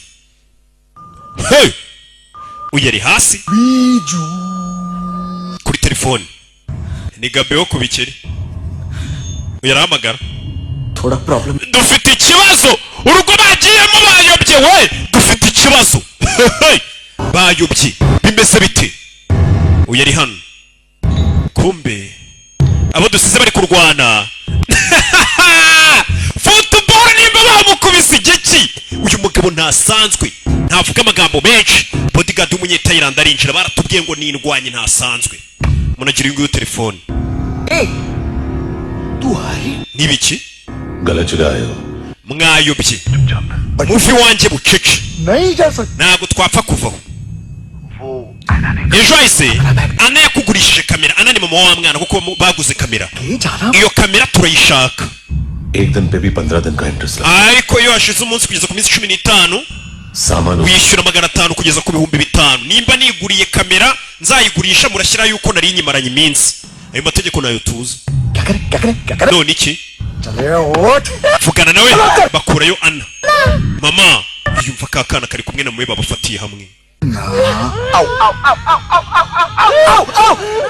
hey uyeri hasi kuri telefone ni Gabeo ku bikeri uyarahamagara थोड़ा problem dufite ikibazo urugo bagiyemo bayobye we dufite ikibazo bayobye bimeze bite uyari hano kumbe abo dusize bari kurwana football nimba bamukubise igiki uyu mugabo ntasanzwe ntavuga amagambo menshi bodyguard w'umunyetayiranda arinjira baratubwiye ngo nindwanye ntasanzwe munagira ingo yo telefone nibiki गलत जगह आए हो mwayobye muvi wanjye bucece ntabwo twapfa kuvaho ejo hahise ana yakugurishije kamera ana ni mama wa mwana kuko baguze kamera iyo kamera turayishaka एक दिन पे भी 15 दिन का इंटरेस्ट लगा ariko iyo hashize umunsi kugeza ku minsi 15 सामान wishyura 500 kugeza ku bihumbi 5 nimba niguriye kamera nzayigurisha murashyira yuko nari nyimaranye iminsi ayo mategeko nayo tuzi none iki vugana nawe bakurayo ana mama yumva kakana kari kumwe na mwe babafatiye hamwe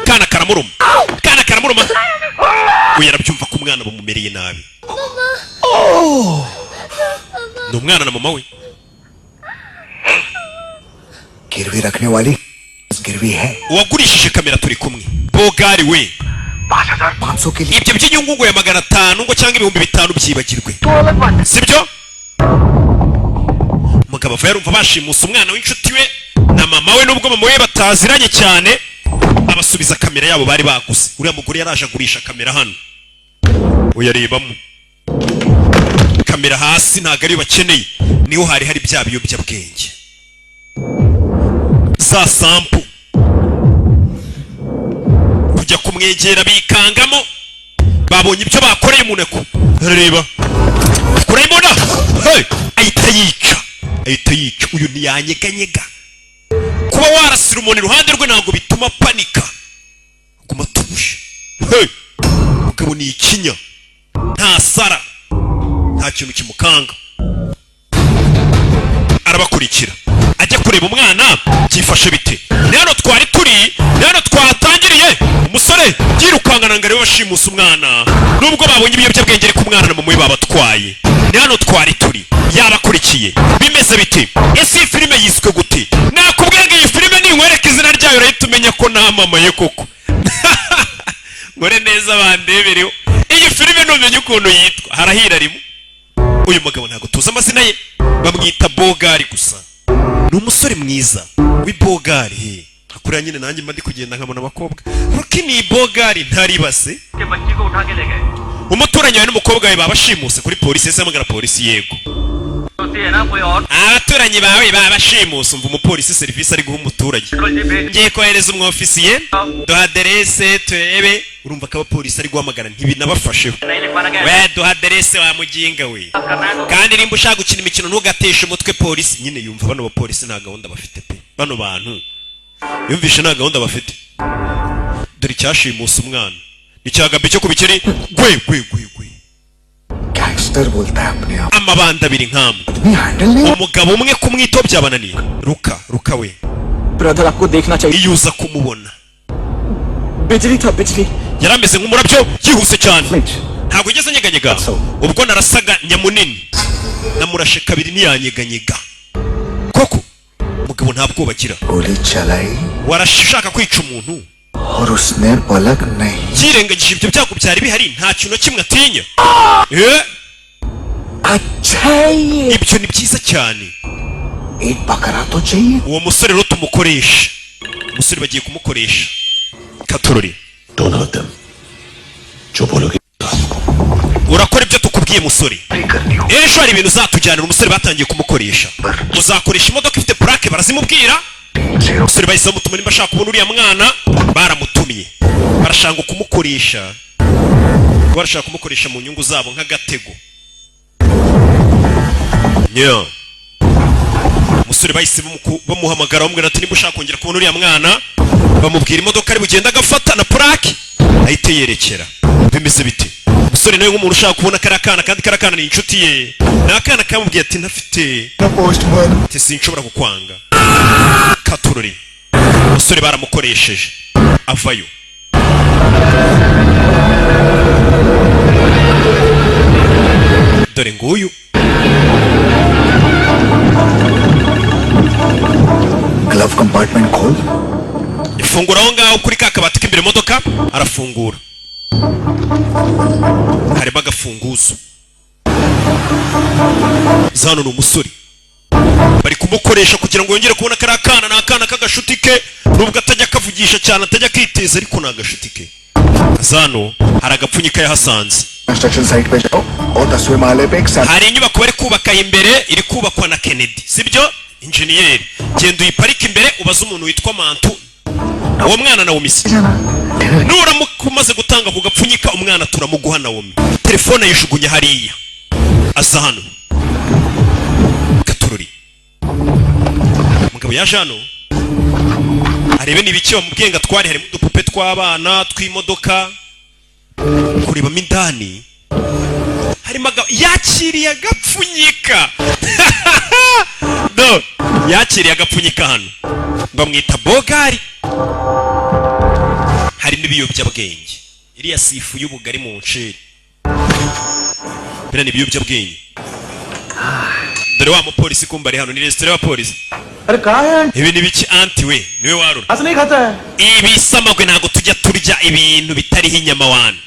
kana karamuruma uyu arabyumva ko umwana bamumereye nabi ni umwana na mama we गिरवी रखने वाली गिरवी है uwagurishije kamera turi kumwe bogari we 500 के लिए ibyo by'inyungu ngo ya 500 ngo cyangwa ibihumbi 5 byibagirwe sibyo umugabo ava yarumva bashimusa umwana w'inshuti we na mama we nubwo mama we bataziranye cyane abasubiza kamera yabo bari baguze uriya mugore yaraje agurisha kamera hano uyarebamo kamera hasi ntago ari bakeneye niho hari bya biyobyabwenge za sample kujya kumwegera bikangamo babonye ibyo bakoreye umuneko reba kurayibona hey ahita yica uyu ntiyanyeganyega kuba warasira umuntu iruhande rwe ntabwo bituma panika guma tuje hey mugabo ni ikinya nta sara nta kintu kimukanga arabakurikira ajya kureba umwana byifashe bite rero twari turi rero twatangiriye umusore yirukangana ngo arebe bashimusa umwana nubwo babonye ibiyobyabwenge ari ku mwana na mama we babatwaye rero twari turi yabakurikiye bimeze bite ese iyi filime yiswe gute nakubwiye ngo iyi filime ninkwereka izina ryayo urahita umenya ko namamaye koko ngore neza bandebereho iyi filime ntumenye ukuntu yitwa harahira rimwe uyu mugabo ntabwo tuzi amazina ye bamwita bogari gusa ni umusore mwiza w'ibogari hakurya nyine nanjye mba ndi kugenda nkabona abakobwa ruki ni bogari ntaribase umuturanyi wawe n'umukobwa we babashimuse kuri polisi ese amagara polisi yego abaturanyi bawe babashimuse umva umupolisi serivisi ari guha umuturage ngiye kohereza umwofisiye duha aderese turebe urumva ko abapolisi ari guhamagara ntibinabafasheho we duha aderese wa muginga we kandi nimba ushaka gukina imikino ntugateshe umutwe polisi nyine yumva bano bapolisi nta gahunda bafite pe bano bantu yumvishe nta gahunda bafite dore icyashimusa umwana icyagabe cyo kubikeri gwe monster बोलता है अपने आप amabanda abiri nk'amwe आदमी हैंडल नहीं umugabo umwe kumwitaho byabananiye ruka we brother आपको देखना चाहिए iyo uza kumubona बिजली था बिजली yari ameze nk'umurabyo yihuse cyane ntabwo ugeze anyeganyega ubwo narasaga nyamunini namurashe kabiri ntiyanyeganyega koko umugabo nta bwoba agira गोली चलाई warashaka kwica umuntu और उसने पलक नहीं yirengagije ibyo byago byari bihari nta kintu kimwe atinya अच्छा ये ibyo ni byiza cyane एक बकरा तो चाहिए uwo musore rero tumukoresha umusore bagiye kumukoresha katurori दोनों तुम जो बोलोगे urakora ibyo tukubwiye musore ejo hari ibintu uzatujyanira umusore batangiye kumukoresha uzakoresha imodoka ifite plaque barazimubwira umusore bahise bamutuma nimba ashaka kubona uriya mwana baramutumiye barashaka kumukoresha barashaka kumukoresha mu nyungu zabo nk'agatego umusore bahise bamuhamagara bamubwira ati nimba ushaka kongera kubona uriya mwana bamubwira imodoka ari bugenda agafata na plaque ahite yerekera bimeze bite umusore nawe nk'umuntu ushaka kubona kariya kana kandi kariya kana ni inshuti ye ni akana kamubwiye ati ntafite ati sinshobora kukwanga katurori umusore baramukoresheje avayo dore nguyu glove compartment खोल ifungura aho ngaho kuri ka kabati k'imbere modoka arafungura harimo agafunguzo zano ni umusore bari kumukoresha kugira ngo yongere kubona kariya kana ni akana k'agashuti ke nubwo atajya akavugisha cyane atajya akiteza ariko ni agashuti ke zano hari agapfunyika yahasanze construction site पे जाओ और 10वें माले पे एक hari inyubako bari kubaka imbere iri kubakwa na Kennedy sibyo injeniyeri genda uyiparike imbere ubaze umuntu witwa Mantu uwo mwana na Womisi nuramuka umaze gutanga ku gapfunyika umwana turamuguha na Womi telefone yishugunya hariya aza hano katururi mugabo yaje hano arebe nibiki bamubwiye ngo atware harimo udupupe tw'abana tw'imodoka kurebamo indani harimo yakiriye agapfunyika no yakiriye agapfunyika hano bamwita Bogari harimo ibiyobyabwenge iriya sifu y'ubugari mu nceri bira ni ibiyobyabwenge dore wa mupolisi kumba ari hano ni resitora y'abapolisi अरे कहाँ है ibi ni biki anti we niwe warura आज नहीं खाता है ibi samagwe ntago tujya turya ibintu bitariho inyama wana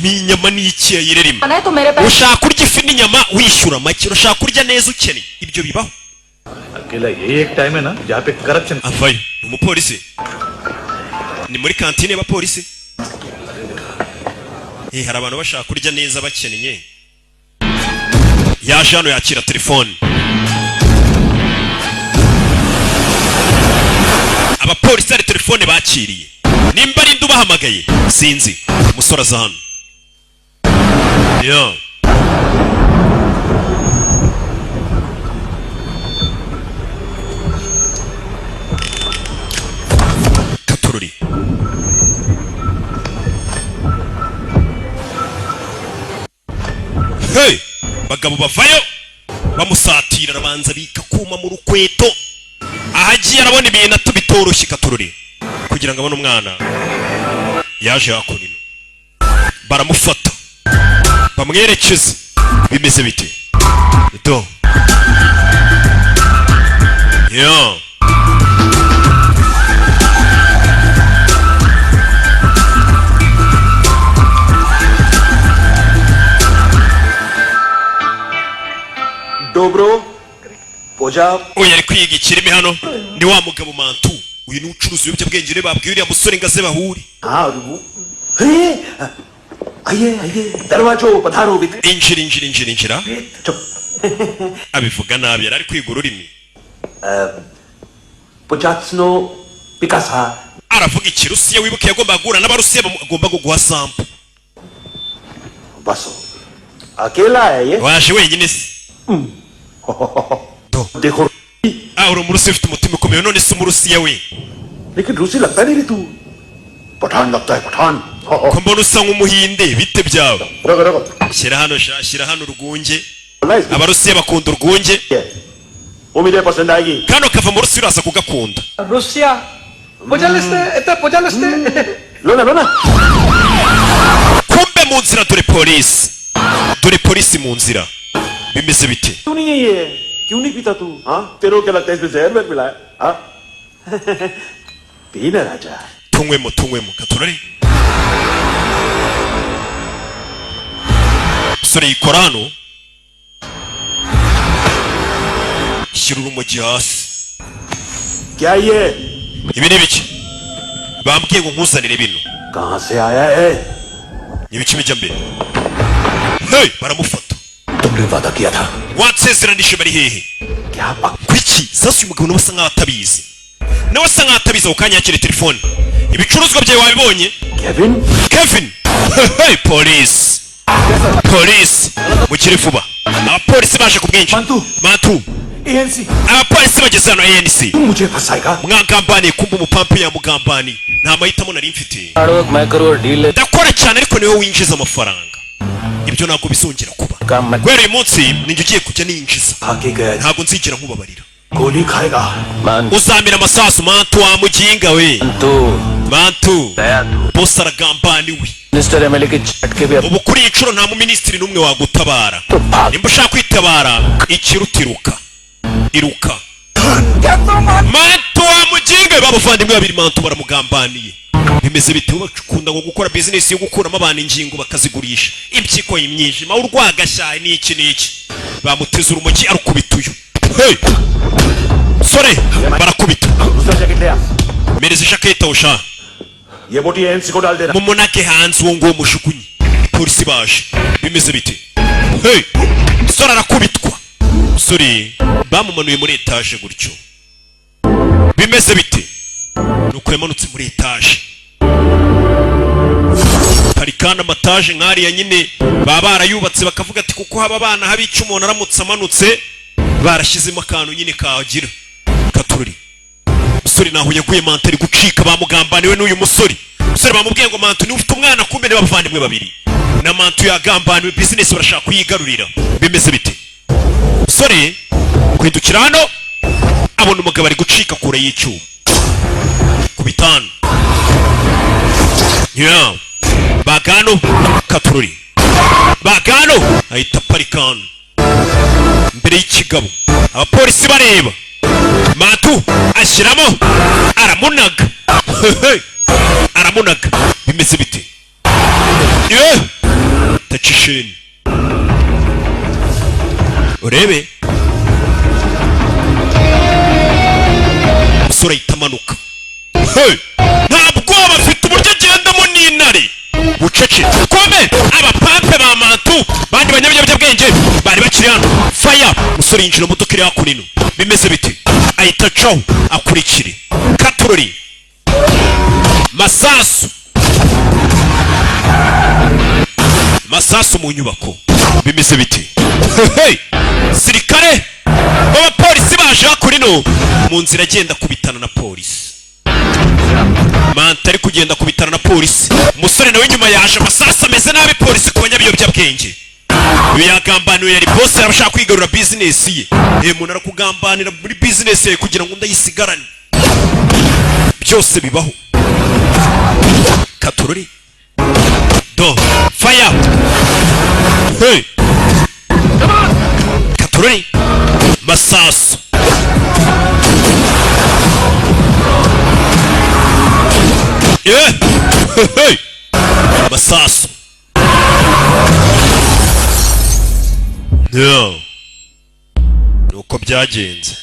ni inyama ni iki yirerimo तो मेरे पास ushaka kurya ifi n'inyama wishyura make ushaka kurya neza ukeneye ibyo bibaho अकेला यही एक टाइम है ना जहाँ पे corruption avayo ni umupolisi ni muri kantine y'abapolisi hari abantu bashaka kurya neza bakeneye yaje hano yakira telefone abapolisi hari telefone bakiriye nimba ari ndu bahamagaye sinzi umusore aza hano katururi hey bagabo bavayo bamusatira arabanza bika kuma mu rukweto ahagiye arabona ibintu atubitoroshye katururi kugira ngo abone umwana yaje hakurino baramufata bamwerekeze bimeze bite do Dobro, poja. uyu ari kwiga ikirimi hano ni wa mugabo Mantu uyu ni ucuruza ibiyobyabwenge ure babwiye uriya musore ngo aze bahure हाँ रुको आइए आइए दरवाजो पधारो बित injira चुप abivuga nabi yari ari kwiga ururimi पुचात्सनो Picasa aravuga ikirusiya wibuke yagomba guhura n'abarusiya bagomba guha sample बसो अकेला है ये waje wenyine se देखो uri umurusiya ufite umutima ukomeye none se umurusiya we लेकिन रूसी लगता नहीं रे तू पठान लगता है Pathan ko mbona usa nk'umuhinde bite byawe रखो रखो shyira hano urwunge nice abarusiya bakunda urwunge उम्मीद है पसंद आएगी kano kava mu rusiya uraza kugakunda Russia. Pojalisty. लो ना kumbe mu nzira dore polisi mu nzira bimeze bite क्यों नहीं है ये क्यों नहीं पीता तू हाँ तेरे को क्या लगता है इसमें जहर वेर मिला है हाँ पी ना राजा tunywemo katurare sore yikora hano shyira urumogi hasi क्या ये ibi ni biki bambwiye ngo nkuzanire bino कहाँ से आया है ni ibiki bijya mbere hey baramufata तुमने वादा किया था wansezeranije bari hehe क्या बक kuki sasa uyu mugabo nawe asa nkaho atabizi ako kanya yakira telefone ibicuruzwa byawe wabibonye Kevin Kevin hey polisi mukire vuba abapolisi baje ku bwinshi mantu ANC abapolisi bageze hano ANC तुम मुझे फंसाएगा mwagambaniye kumva umupampe yamugambaniye nta mahitamo nari mfite Hard मैं करूँ deal ndakora cyane ariko niwe winjiza amafaranga ibyo ntabwo bizongera kuba काम मत guhera uyu munsi ninjye ugiye kujya ninjiza आगे गया ntabwo nzigera nkubabarira गोली खाएगा मान uzamira amasasu mantu wa muginga we तू mantu दया तू bosi aragambaniwe मिनिस्टर एमएलए के झटके भी ubu kuri iyi nshuro nta muminisitiri n'umwe wagutabara तो भाग nimba ushaka kwitabara ikiruta iruka mantu wa muginga babuvandimwe babiri mantu baramugambaniye bimeze bite bakunda ngo gukora business yo gukuramo abantu ingingo bakazigurisha impyiko y'imyijima urwagashyaye n'iki bamuteze urumogi arukubita uyu hey sore barakubita दूसरा जैकेट ले आ mereza ishaketa usha ये बोटी एएनसी को डाल देना mumunake hanze uwo nguwo mushukunyi polisi baje bimeze bite hey sore arakubitwa sore bamumanuye muri etage gutyo bimeze bite nuko yamanutse muri etage hari kandi amataje nk'ariya nyine baba barayubatse bakavuga ati kuko haba abana habica umuntu aramutse amanutse barashyizemo akantu nyine kagira katururi musore naho yaguye mantu ari gucika bamugambaniwe n'uyu musore bamubwiye ngo mantu niwe ufite umwana kumbe ni bavandimwe babiri na mantu yagambaniwe business barashaka kuyigarurira bimeze bite musore kwindukira hano abona umugabo ari gucika kure y'icyuma ku bitanu yeah bagano katururi bagano ahita parikano mbere y'ikigabo abapolisi bareba mantu ashyiramo aramunaga aramunaga bimeze bite tacisheni urebe umusore ahita amanuka ntabwo bafite uburyo agendamo n'intare bucece kome abapampe ba mantu bandi banyabinyabwenge bari bakiri hano faya umusore yinjira mu modoka iri hakurino bimeze bite ahita acaho akurikire katurori masasu mu nyubako bimeze bite sirikare abapolisi baje hakurino mu nzira agenda kubitana na polisi mantu ari kugenda kubitana na polisi umusore nawe nyuma yaje amasasu ameze nabi polisi ku banyabiyobyabwenge uyu yagambaniwe yari bosi arashaka kwigarura bizinesi ye umuntu arakugambanira muri bizinesi ye kugira ngo ndayisigarane byose bibaho katururi do fire hey katururi masasu yeah hey masasu no nuko byagenze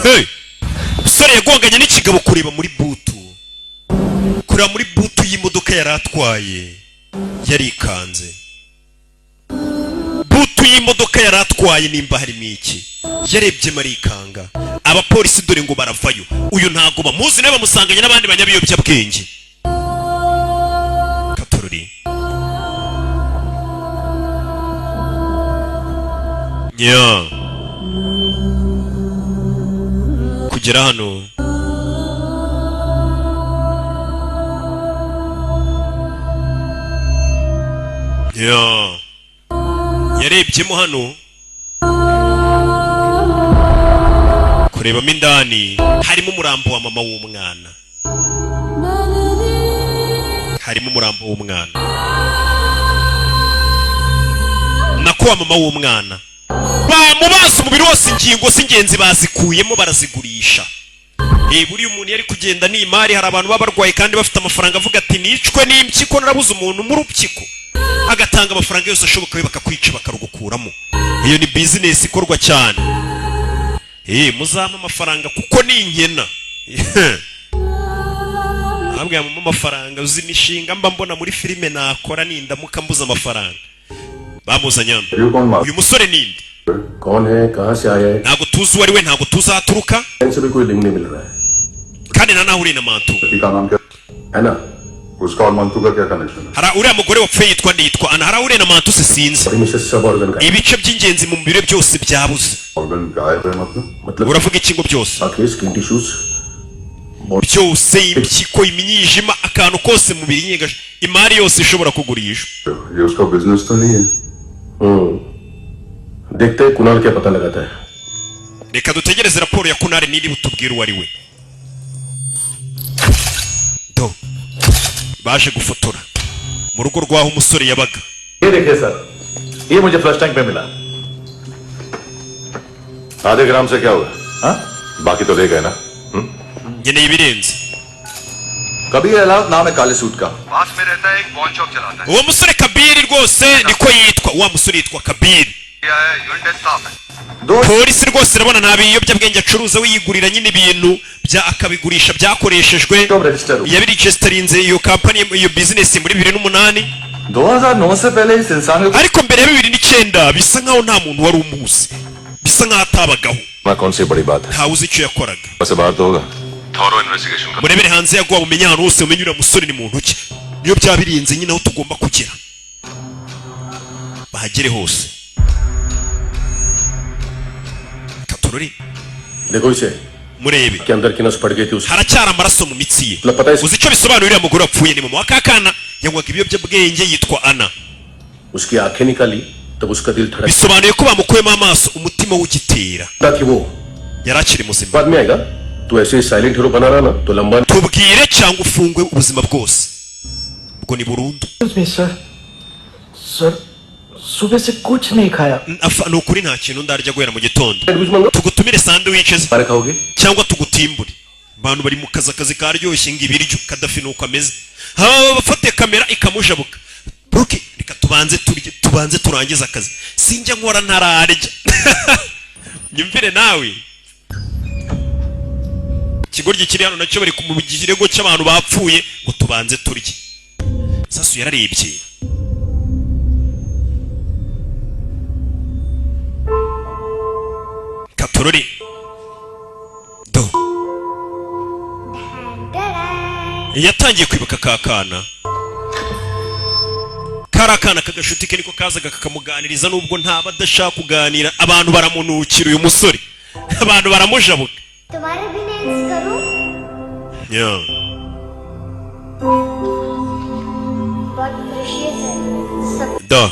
hey usore yagonganye n'ikigabo kureba muri butu y'imodoka yari atwaye yarikanze butu y'imodoka yari atwaye nimba harimo iki yarebye marikanga abapolisi dore ngo baravayo uyu ntago bamuzi nawe bamusanganye n'abandi banyabiyobyabwenge katururi yeah kugera hano yarebyemo hano kurebamo indani harimo umurambo wa mama w'umwana, harimo umurambo w'umwana nako wa mama w'umwana. Bamubaza umubiri wose, ingingo z'ingenzi bazikuyemo barazigurisha. Buriya umuntu yari kugenda n'imari, hari abantu baba barwaye kandi bafite amafaranga, avuga ati nicwe n'impyiko narabuze umuntu mu rupyiko, agatanga amafaranga yose ashoboka we bakakwica bakarugukuramo. Iyo ni business ikorwa cyane. Muzampa amafaranga kuko ni inkena. Ntabwo mu amafaranga uzi imishinga mba mbona muri filime nakora nindamuka mbuza amafaranga. Bamuzanye hano. Uyu musore ninde? कौन है, कहां से आया है? Ntabwo tuzi uwo ari we, ntabwo tuzaturuka. इनसे भी कोई लिंक नहीं मिल रहा है. Kandi na nawe uri na Mantu. का नाम क्या है ना? उसका और मंतू का क्या कनेक्शन है? Hara uriya mugore wapfuye yitwa nditwa Ana, hara uriya na Mantu se sinzi. बड़ी मिसेस सब ऑर्गन का. Ibice by'ingenzi mu mubiri byose byabuze. Organ गायब है मतलब? Uravuga iki ngo byose? आखिर skin tissues byose, impyiko, imyijima, akantu kose mu mubiri nyigaje, imari yose ishobora kugurishwa. ये उसका बिजनेस तो नहीं है? देखते हैं कुणाल क्या पता लगाता है. Reka dutegereze raporo ya Kunari niri butubwira uwo ari we. Do baje gufotora mu rugo rwaho umusore yabaga. ये देखिए सर, ये मुझे फ्लश टैंक में मिला. आधे ग्राम से क्या हुआ? हाँ? बाकी तो ले गए ना? Ngeneye ibirenze. कभी अलाउड नाम है काले सूट का. पास में रहता है, एक पॉन शॉप चलाता है. Uwo musore Kabiri rwose niko yitwa, wa musore yitwa Kabiri. Unit staff है. Polisi rwose irabona nta biyobyabwenge acuruza, wiyigurira nyine ibintu bya akabigurisha byakoreshejwe. Yabiregisterinze iyo company, iyo business muri 2008. 2009 से पहले इस इंसान को. Ariko mbere ya 2009 bisa nkaho nta muntu wari umuzi, bisa nkaho atabagaho. ना कौन सी बड़ी बात है? Ntawe uzi icyo yakoraga. वैसे बात तो होगा. थॉरो इन्वेस्टिगेशन कर. Murebere hanze yaguha bumenye ahantu hose umenye uriya musore ni muntu ki. Niyo byabirinze nyine aho tugomba kugera. Bahagere hose. Katorori. देखो इसे. Murebe. के अंदर की नस पड़ गई थी उसकी. Haracyari amaraso mu mitsi ye. Uzi icyo bisobanura uriya mugore wapfuye ni mama wa kakana yanywaga ibiyobyabwenge yitwa Ana. उसकी आंखें निकाली तब उसका दिल धड़क. Bisobanuye ko bamukuyemo amaso umutima w'ugitera. ताकि वो yari akiri muzima. बाद में आएगा. तू ऐसे साइलेंट हीरो बना रहा ना तो लंबा. Tubwire cyangwa ufungwe ubuzima bwose. Ubwo ni burundu. Sir सुबह से कुछ नहीं खाया. Ni ukuri nta kintu ndarya guhera mu gitondo. Tugutumire sandwiches cyangwa tugutimbure. Abantu bari mu kazi karyoshye ngo ibiryo Kadafi nuko ameze. Bafate kamera ikamujabuka. Bruki reka tubanze turangiza akazi. Sinjya nkora ntararya. Nyumvire nawe. Kigoryi kiri hano nacyo bari mu gihirego cy'abantu bapfuye ngo tubanze turye. Sasu yararebye. Katorori. Do. Yatangiye kwibuka kakana. Karakana kagashuti ke niko kazaga kakamuganiriza nubwo ntaba adashaka kuganira. Abantu baramunukira uyu musore. Abantu baramujabuka. तुम्हारे भी नेल्स करूं? Yeah. बहुत प्रेशियस है सब. Do.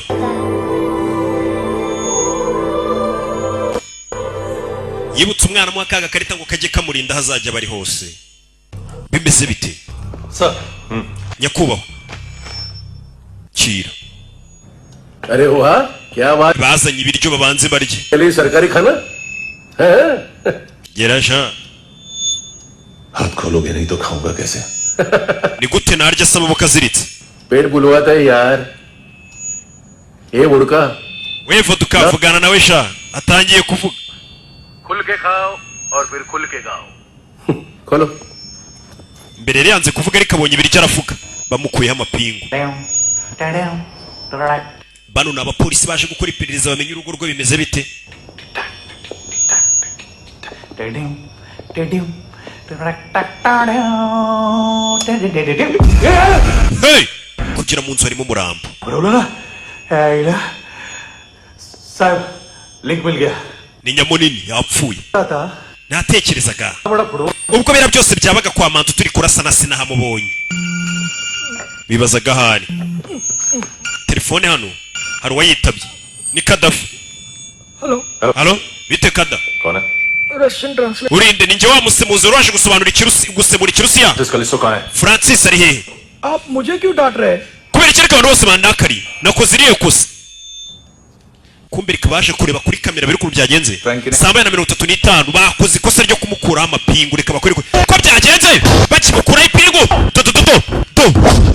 Yibutse umwana mu akaga karita ngo kajye kamurinda hazajya bari hose. Bimeze bite? Sir. Nyakubahwa. Kira. अरे वाह क्या बात. Bazanye ibiryo babanze barye. चलिए सरकारी खाना. हैं? Gerasha. हाथ खोलोगे नहीं तो खाऊंगा कैसे. Ni gute narya se amaboko aziritse? पेट बुलवाता है यार. ये मुड़का. Wevo tukavugana nawe sha. Atangiye kuvuga. खुल के खाओ और फिर खुल के गाओ. खोलो. Mbere yari yanze kuvuga ariko abonye ibiryo aravuga. Bamukuyeho amapingu. Bano ni abapolisi baje gukora iperereza bamenye urugo rwe bimeze bite. Hey! Kugira mu nzu harimo umurambo. साहब लिंक मिल गया. ni nyamunini yapfuye था natekerezaga बड़ा बड़ो ubwo bera byose byabaga kwa mantu turi kurasana sinahamubonye bibazaga hari telefone hano hari uwayitabye ni Kadafi. Halo bite Kada? कौन है? Russian translate urinde ninjye wa musemuzi waje gusobanura gusemura ikirusiya. जिसका लिस्टो कहाँ है? Francis ari hehe? आप मुझे क्यों डांट रहे हैं kubera iki abantu bose bandakari nakoze iriye kosa kumbe rikabaje kureba kuri kamera biri ukuntu byagenze saa 35 bakoze ikosa ryo kumukuraho amapingu reka bakore ko byagenze bakimukuraho ipingu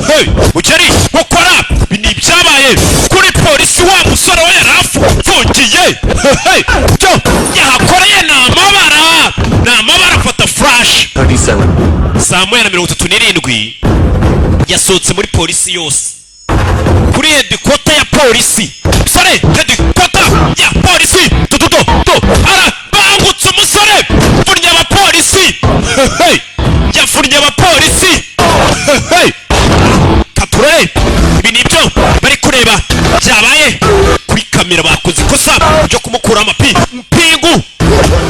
hey ukeri ukora bini byabaye kuri polisi wa musore we yarafungiye hey cyo yakoreye n'amabara fata flash 37 saa 37 yasohotse muri polisi yose kuri headquarter ya polisi sore headquarter ya polisi ara bangutse umusore furnya aba polisi hey yafurnya aba polisi hey kature ibi nibyo bari kureba byabaye kuri kamera bakoze ikosa ryo kumukura amapingu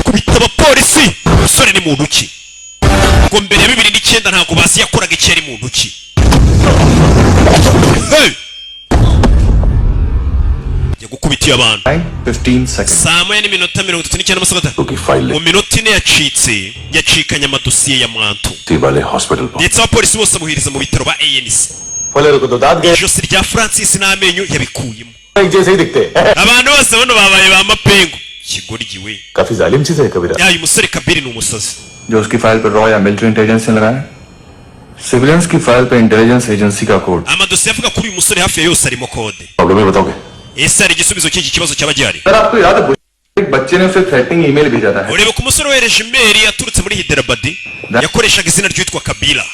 kubita aba polisi sore ni muntu ki ngo mbere ya 2009 ntago basi yakoraga ikeri mu ntoki. Hey! Yagukubitiye abantu. 15 seconds. Saa 1:39 mu minota ine yacikanye amadosiye ya Mwantu. वाले hospital Ndetse abapolisi bose muhiriza mu bitaro ba ANC. वाले को तो दांत गए Ijosi rya Francis n'amenyo yabikuyemo. एक जैसे ही दिखते हैं Abantu bose bano babaye ba mapengu. Kigoryiwe. काफी जालिम चीज है कबीरा Ya uyu musore Kabiri ni umusazi. जो उसकी फाइल पर रॉ या मिलिट्री इंटेलिजेंस ने लगाया सिविलियंस की फाइल पर इंटेलिजेंस एजेंसी का code Amadosiye avuga kuri uyu musore hafi ya yose arimo kode. Problem है बताओगे Ese hari igisubizo cy'iki kibazo cyaba gihari? Sir आपको याद है एक बच्चे ने उसे थ्रेटनिंग ईमेल भेजा था urebe ko umusore wereje email yaturutse muri Hyderabad yakoreshaga izina ryitwa Kabila.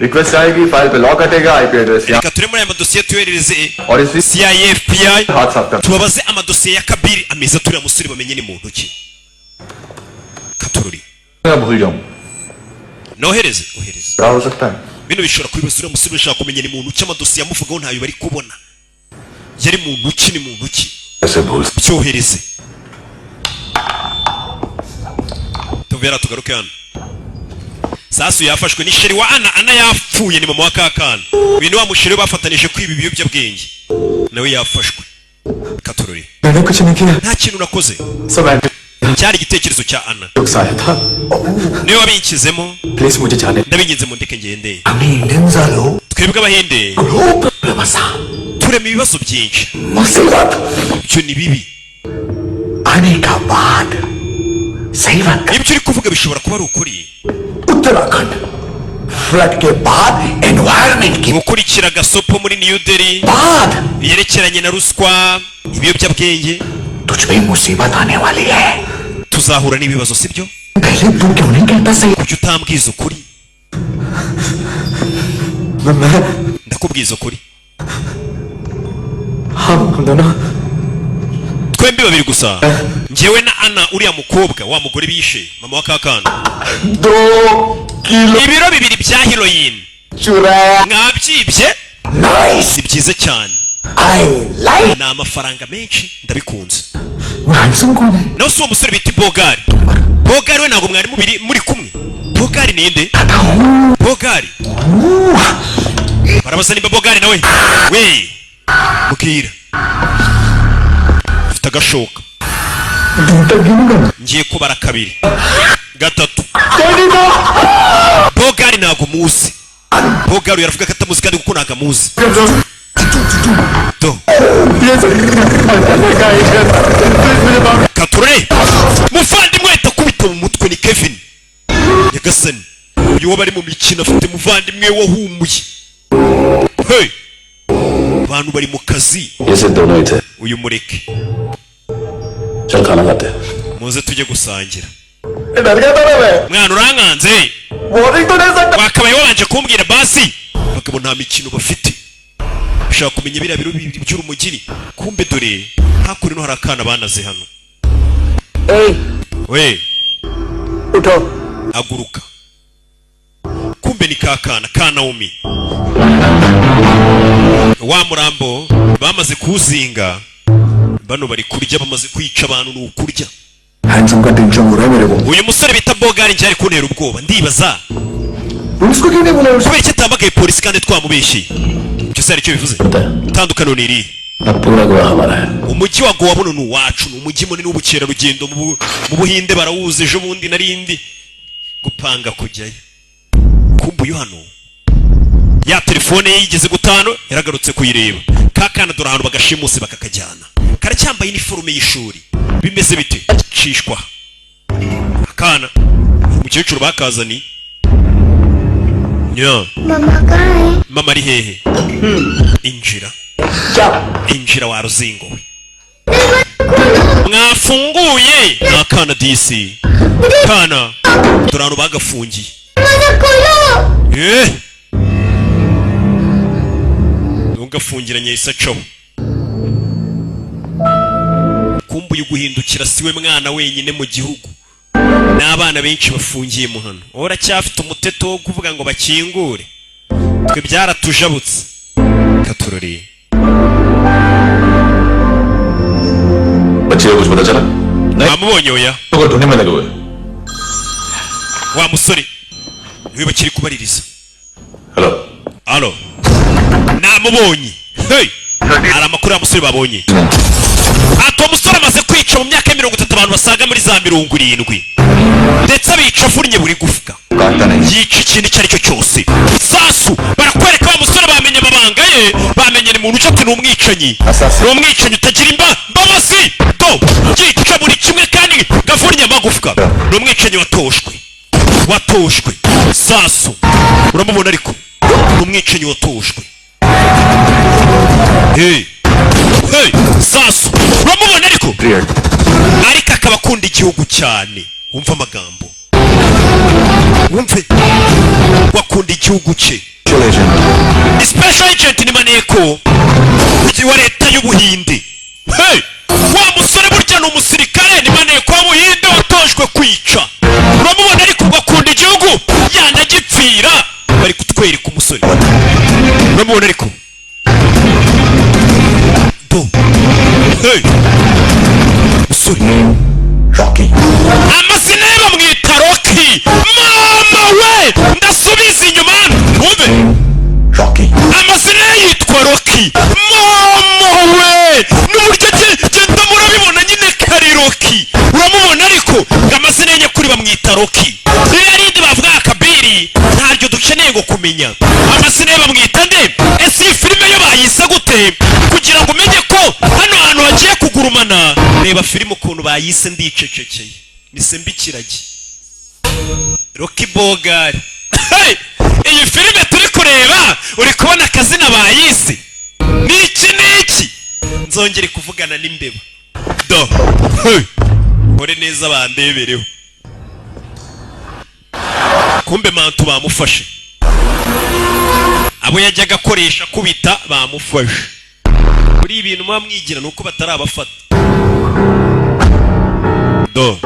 Request आएगी फाइल पे लॉक हटेगा IP address Reka turemo aya madosiye tuyoherereze और इसी CIA FBI हाथ साफ कर tubabaze amadosiye ya Kabiri ameza turiya musore bamenye ni muntu ki. Katururi मैं भूल जाऊं nohereze ohereze क्या हो सकता है bino bishobora kubibaza uriya musore ushaka kumenya ni muntu ki amadosiye amuvugaho ntayo bari kubona yari muntu ki ni muntu ki ऐसे भूल cyohereze tuvera tugaruke hano. Sasu yafashwe ni sheri wa Ana yapfuye ni mama wa Kakana. Uyu ni wa musheri bafatanije kwiba ibiyobyabwenge nawe yafashwe. Katururi मैंने कुछ नहीं किया nta kintu nakoze सब anti cyari igitekerezo cya Ana आया था niwe wabinkizemo please मुझे जाने ndabinginze mu ndeke ngende. हमने इंडियंस आलो Twebwe abahinde प्रवासा turema ibibazo byinshi मुसीबत ibyo ni bibi आने का बाद सही बात ibyo uri kuvuga bishobora kuba ari ukuri Uttarakhand flood के बाद एनवायरनमेंट की gukurikira gasopo muri New Delhi बाद yerekeranye na ruswa ibiyobyabwenge तुझ पे मुसीबत आने वाली है tuzahura n'ibibazo sibyo पहले तू क्यों नहीं कहता सही kuki utambwiza ukuri ndakubwiza ukuri हम दोनों twembi babiri gusa njyewe na Ana uriya mukobwa wa mugore bishe mama wa Kakana 2 kilo ibiro bibiri bya heroin चुराया mwabyibye nice si byiza cyane I like ni amafaranga menshi ndabikunze handsome कौन है nawe si uwo musore bita Bogari Bogari we ntabwo mwari muri kumwe Bogari ninde Bogari barabaza nimba Bogari nawe we mubwira ufite agashoka ngiye kubara kabiri gatatu Bogari ntabwo muzi Bogari yaravuga ko atamuzi kandi kuko ntabwo amuzi Kature muvandimwe itakubita mu mutwe ni Kevin Nyagasani uyu wabari mu mikino afite muvandimwe wahumuye hey abantu bari mu kazi ये सिर्फ दोनों ही थे uyu mureke चल खाना खाते हैं muze tujye gusangira डर गया था मैं mwana urankanze वार्निंग तो नहीं सकता wakabaye wabanje kumbwira basi bagabo nta mikino bafite ushaka kumenya biriya biro bibiri by'urumugiri kumbe dore hakuri no hari akana banaze hano we उठो aguruka kumbe ni kakana ka Naomi wa murambo bamaze kuzinga bano bari kurya bamaze kwica abantu n'ukurya handsome का टेंशन हो रहा है मेरे को uyu musore bita Bogari njye ari kuntera ubwoba ndibaza police को क्यों नहीं बोला kubera icyo atamagaye polisi kandi twamubeshye icyo se aricyo bivuze itandukano ni iri अब पूरा गोवा हमारा है umujyi wa Goa buno ni uwacu ni umujyi munini w'ubukerarugendo mu Buhinde barawuzi ejo bundi narindi gupanga kujyayo kumbuye hano ya telefone ye yigeze gutano yaragarutse kuyireba kakana dore ahantu bagashimuse bakakajyana karacyambaye iniforume y'ishuri bimeze bite cishwa akana umukecuru bakazani nya मम्मा कहाँ है? mama ari hehe injira wa ruzingo mwafunguye nakana disi kana dore ahantu bagafungiye ntugafungiranye isacaho kumbuye guhindukira siwe mwana wenyine mu gihugu n'abana benshi bafungiye mu hano uracyafite umuteto wo kuvuga ngo bakingure twe byaratujabutse katurori बच्चे को कुछ पता चला amubonye oya तो ढूंढने में लगे हुए wa musore niwe bakiri kubaririza hello alo namubonye hey hari amakuru ya musore babonye ato musore amaze kwica mu myaka ya 30 abantu basaga muri za 70 ndetse abica avunnye buri gufuka yica ikintu icyo ari cyo cyose sasu barakwereka wa musore bamenye amabanga ye bamenye ni muntu ucate n'umwicanyi n'umwicanyi utagira imbabazi do yica buri kimwe kandi gavunnye amagufwa n'umwicanyi watoshwe sasu uramubona ariko n'umwicanyi watoshwe hey sasu uramubona ariko akaba akunda igihugu cyane wumva amagambo wumve wakunda igihugu cye special agent ni maneko wa leta y'ubuhinde hey wa musore burya ni umusirikare ni maneko w'ubuhinde watojwe kwica uramubona ariko wakunda igihugu yanagipfira bari kutwereka umusore uramubona ariko hey musore Rocky amazina ye bamwita Rocky mama we ndasubiza inyuma wumve Rocky amazina ye yitwa Rocky mama we n'uburyo genda murabibona nyine kari Rocky uramubona ariko amazina ye nyakuri bamwita Rocky n'irindi bavuga Kabiri ntaryo dukeneye ngo kumenya amazina ye bamwita nde ese iyi filime yo bayise gute kugira ngo umenye ko hano hantu hagiye kugurumana reba filime ukuntu bayise ndicecekeye misembikiragi Rocky Bogari iyi filime turi kureba uri kubona akazina bayise niki nzongere kuvugana n'imbeba do ore neza bandebereho kumbe mantu bamufashe abo yajyaga akoresha kubita bamufashe kuri ibintu muba mwigira nuko batarabafata do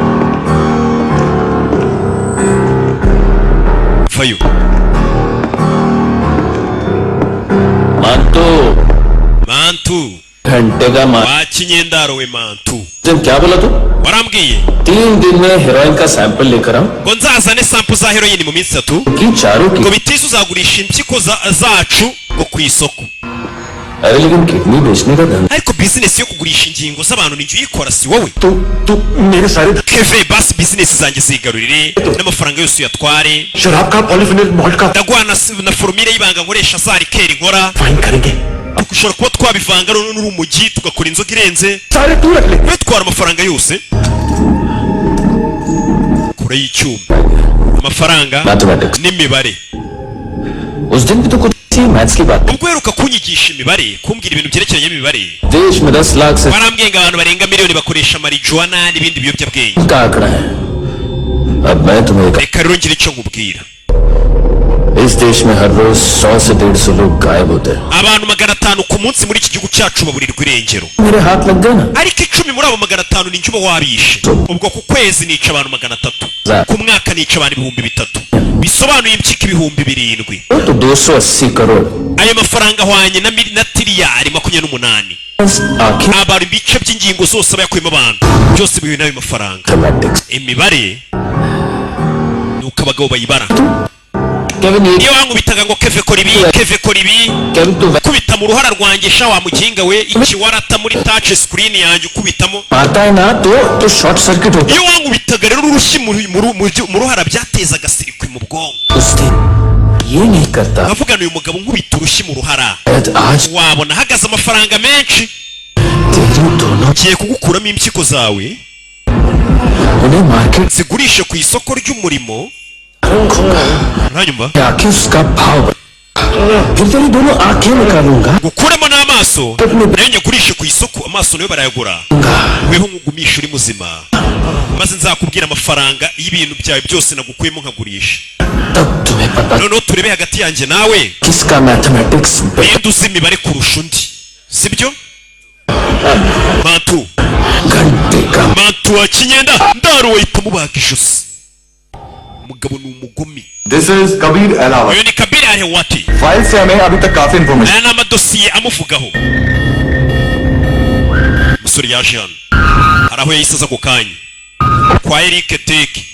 fayo mantu घंटे का wakinyendaro we mantu क्या बोला तू warambwiye 3 दिन में हेरोइन का सैंपल लेकर आऊं ngo nzazane sample za heroine mu minsi 3 कि चारों की ngo bitise uzagurisha impyiko zacu ngo ku isoko अरे लेकिन किडनी बेचने का धंधा ariko business yo kugurisha ingingo z'abantu ni uyikora si wowe तू मेरे सारे keve basi business zanjye zigarurire n'amafaranga yose uyatware शराब का पॉलीफिनल मॉल्ट का ndaguha na formule y'ibanga nkoresha za rikeri nkora fine करेंगे ushobora kuba twabivanga n'urumogi tugakora inzoga irenze सारे तू रख ले bitwara amafaranga yose kure y'icyuma amafaranga Mathematics. n'imibare उस दिन भी तो कुछ थी मैथ्स की बात ubwo uheruka kunyigisha imibare kumbwira ibintu byerekeranye n'imibare देश में 10 लाख से barambwiye ngo abantu barenga miliyoni bakoresha marijuana n'ibindi biyobyabwenge का आंकड़ा है अब मैं तुम्हें reka rero ngire icyo nkubwira इस देश में हर रोज 100 से 150 लोग गायब होते हैं. abantu 500 ku munsi muri iki gihugu cyacu baburirwa irengero. मेरे हाथ लग गए ना. ariko 10 muri abo 500 ni incuba wabishe. ubwo ku kwezi nica abantu 300, ku mwaka nica abantu 3000, bisobanuye impyiko 7000. तो 280 crore. ayo mafaranga ahwanye na tiriyari 28. abantu ibice by'ingingo zose bayakuyemo abantu byose bihuye n'ayo mafaranga. imibare nuko abagabo bayibara. niyo wankubitaga ngo keve kora ibi kubita mu ruhara rwanjye sha wa muginga we iki warata muri touch screen yanjye ukubitamo. तो short circuit होता. iyo wankubitaga rero urushyi mu ruhara byatezaga sirikwi mu bwonko. ये नहीं करता. avugana uyu mugabo nkubita urushyi mu ruhara wabona hagaze amafaranga menshi. ngiye kugukuramo impyiko zawe zigurishe ku isoko ry'umurimo. ntanyumva gukuremo n'amaso nayo nyagurishe ku isoko. amaso nayo barayagura. weho nkugumisha uri muzima maze nzakubwira amafaranga y'ibintu byawe byose nagukuyemo nkagurisha. noneho turebe hagati yanjye nawe ninde uzi imibare kurusha undi, sibyo? mantu wa kinyenda ndaruwe yita mubaga ijosi. umugabo ni umugome. This is Kabir Alawat. uyu ni Kabir Alawat. File से हमें अभी तक काफी information. aya ni amadosiye amuvugaho. umusore yaje hano hari aho yahise aza ako kanya kwa Eric Teke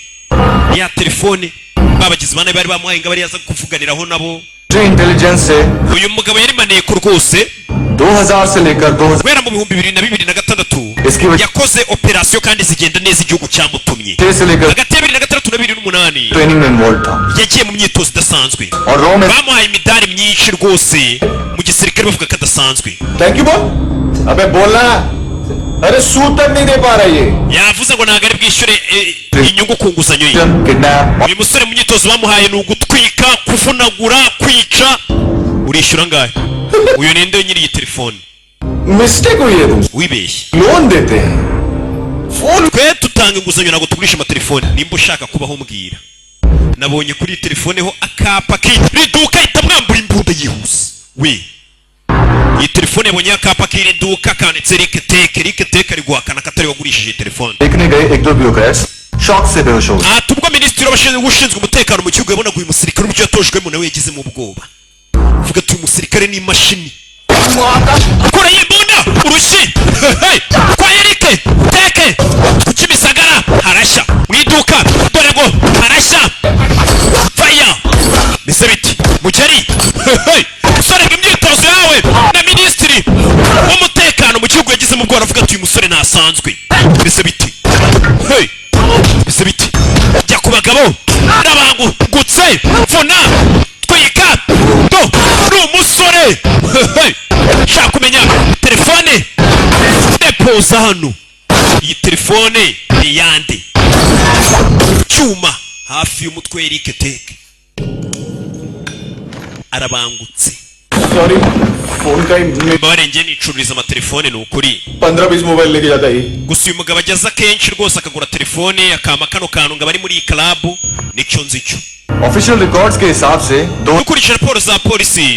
ya telefone babagize bane bari bamuhaye ngo bari yaza kuvuganiraho nabo. Intelligence से uyu mugabo yari maneko rwose 2000 से लेकर 2000 guhera mu 2002 yakoze operasiyo kandi zigenda neza igihugu cyamutumye. hagati ya 2006 na 2008 ट्रेनिंग में इन्वॉल्व था. yagiye mu myitozo idasanzwe. और रो में bamuhaye imidari myinshi rwose mu gisirikare bavuga ko adasanzwe. Thank you बोल. अबे बोलना. अरे सूद तक नहीं दे पा रहा ये. yavuze ngo ntabwo ari bwishyure inyungu ku nguzanyo ye. uyu musore mu myitozo bamuhaye ni ugutwika, kuvunagura, kwica. urishyura ngahe? uyu ninde nyiri iyi telefone? Mistake हुई है तुम. wibeshye. लोन देते हैं. twe tutanga inguzanyo ntabwo tugurisha amatelefone. nimba ushaka kubaho mbwira. nabonye kuri iyi telefone ho akapa k'iduka ihita mwambura imbunda yihuse. we iyi telefone yabonye akapa k'iri duka kanditse Eric Teke ari guhakana ko atari wagurishije iyi telefone. देखने गए एक दो bureaucrats shock से बेहोश हो गए. ubwo minisitiri ushinzwe umutekano mu gihugu yabonaga uyu musirikare uburyo yatojwemo nawe yagizemo ubwoba. vuga ati uyu musirikare ni imashini. kora y'imbunda urushyi kwa Eric Teke ku Kimisagara harashya mu iduka dore ngo harashya faya bise biti mugeri usorega imyitozo yawe na minisitiri w'umutekano mu gihugu yagizemo ubwoba. avuga ati uyu musore ntasanzwe. bise biti bise biti jya ku bagabo n'abangutse vuna twika do ni umusore. shaka kumenya telefone depoza hano. iyi telefone ni yande cyuma hafi y'umutwe Eric Teke arabangutse. Sorry phone का ही barengeye nicururiza amatelefone ni ukuri 15-20 मोबाइल लेके जाता है. gusa uyu mugabo ageze akenshi rwose akagura telefone akama kano kantu ngo abari muri iyi club nicyo nzi cyo. Official records के हिसाब से दो dukurikije raporo za polisi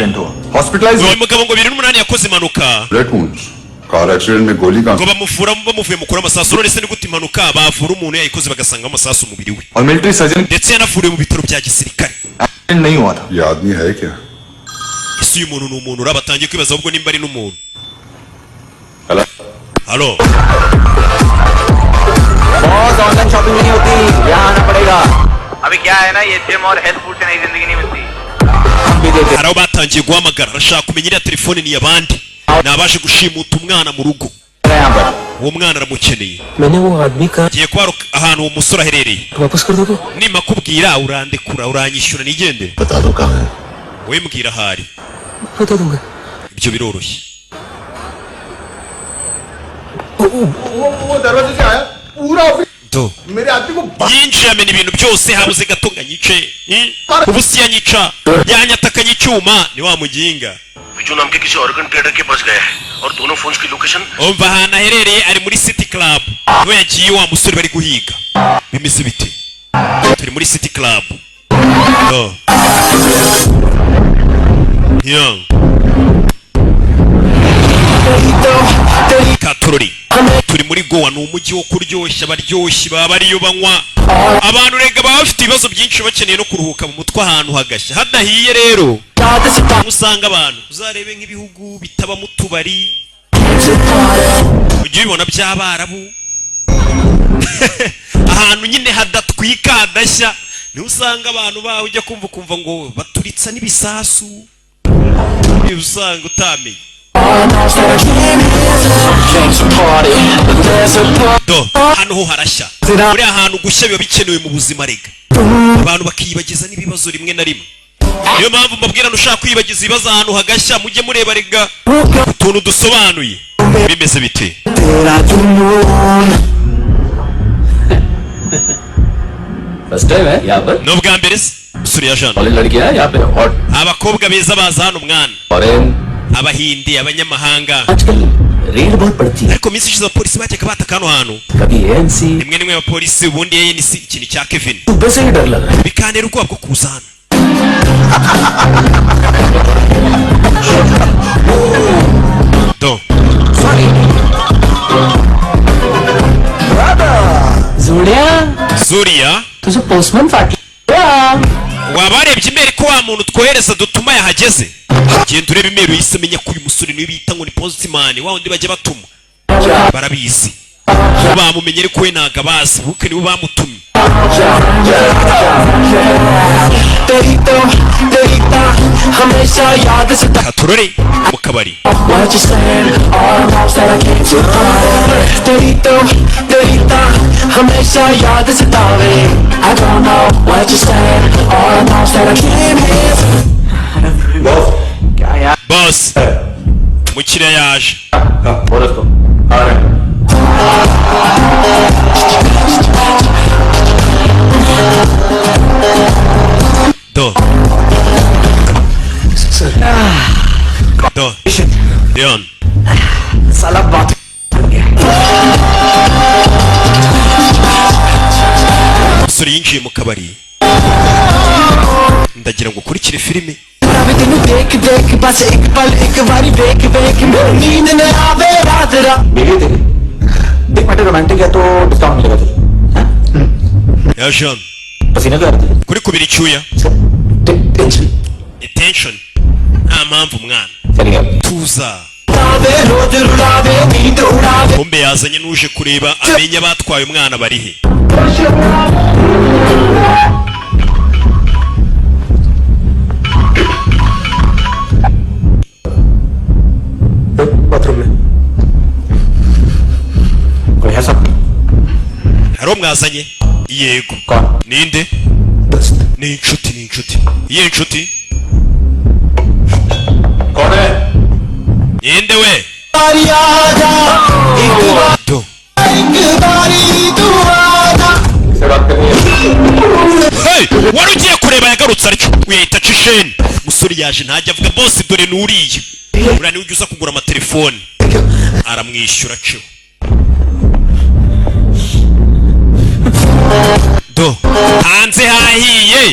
hospitalize uyu mugabo ngo 2008 yakoze impanuka car accident में गोली का ngo bamuvura bamuvuye mukura amasasu. none se ni gute impanuka bavura umuntu yayikoze bagasanga amasasu umubiri we. और military surgeon ndetse yanavuriwe mu bitaro bya gisirikare. Accident नहीं हुआ था. ये आदमी है क्या? ese uyu muntu ni umuntu urabatangiye kwibaza ahubwo nimba ari n'umuntu. Hello halo बहुत online shopping नहीं होती, यहाँ आना पड़ेगा. अभी क्या है ना, ये जिम और हेल्थ फूड से नई जिंदगी नहीं मिलती. hari aho batangiye guhamagara arashaka kumenya iriya telefone ni iy'abandi. nabashe gushimuta umwana mu rugo. uwo mwana aramukeneye. ngiye kuba ahantu uwo musore aherereye. nimba kubwira urandekura uranyishyura nigendere. wowe mbwira ahari. ibyo biroroshye. वो दरवाजे से आया पूरा ऑफिस मेरे आदमी को yinjiye amena ibintu byose habuze gato ngo anyice. ubusi yanyica yanyatakanye icyuma ni wa muginga. Biju नाम के किसी ऑर्गन ट्रेडर के पास गया है और दोनों फोन्स की location umva ahantu aherereye ari muri City Club. niwe yagiye wa musore bari guhiga. bimeze bite? turi muri City Club. Yo. Katurori. Turi muri Goa, ni umujyi wo kuryoshya, abaryoshyi baba bariyo banywa. Abantu rega baba bafite ibibazo byinshi bakeneye no kuruhuka mu mutwe ahantu hagashya. Hadahiye rero usanga abantu uzarebe nk'ibihugu bitaba mu tubari ujye ubibona by'Abarabu ahantu nyine hadatwika hadashya niho usanga abantu baho ujya kumva ngo baturitsa n'ibisasu usanga utamenye. Hano ho harashya buri ahantu gushya biba bikenewe mu buzima rega abantu bakiyibagiza n'ibibazo rimwe na rimwe. Niyo mpamvu mbabwira nushaka kwibagiza ibibazo ahantu hagashya mujye mureba rega utuntu dusobanuye bimeze bite. First time है यहाँ पर no bwa mbere suri ya Jean वाली लड़कियाँ यहाँ पे hot abakobwa beza baza hano mwana foreign abahindi abanyamahanga आजकल रेड बहुत पड़ती है ariko minsi ishize abapolisi bajyaga bataka hano hantu कभी ANC rimwe abapolisi ubundi ANC ikintu cya Kevin सुबह से ही डर लग रहा है bikanera ubwoba bwo kuza hano. Do Zuriya तुझे postman party wabarebye imeri ko wa muntu twohereza dutuma yahageze genda urebe imeri uyise menya ko uyu musore niwe bita ngo ni postman wa wundi bajya batuma barabizi bamumenye ariko we ntago abazi buke nibo bamutumye. Katurore mu kabari boss mukiriya yaje do Leon साला बात umusore yinjiye mu kabari ndagira ngo ukurikire filime देख देख बस एक पल एक बारी देख देख नींद न आवे रात रात मिली तेरी देख बेटे रोमांटिक है तो डिस्काउंट मिलेगा तुझे ya Jean पसीना क्यों आता है kuri kubira icyuya tension attention nta mpamvu mwana चलिए tuza आवे रोज रुलावे नींद उड़ावे pombe yazanye n'uje kureba amenye abatwaye umwana barihe. Bathroom में कोई है सब hari umwazanye yego कौन ninde दोस्त ni inshuti iye inshuti कौन है ninde we बारी आजा एक do बारी तू आजा से बात करनी है hey wari ugiye kureba yagarutse ariko uyahita cisheni musore yaje ntajya avuga boss dore nuriye uriya niwe ujya uza kugura amatelefoni aramwishyura cyo do hanze hahiye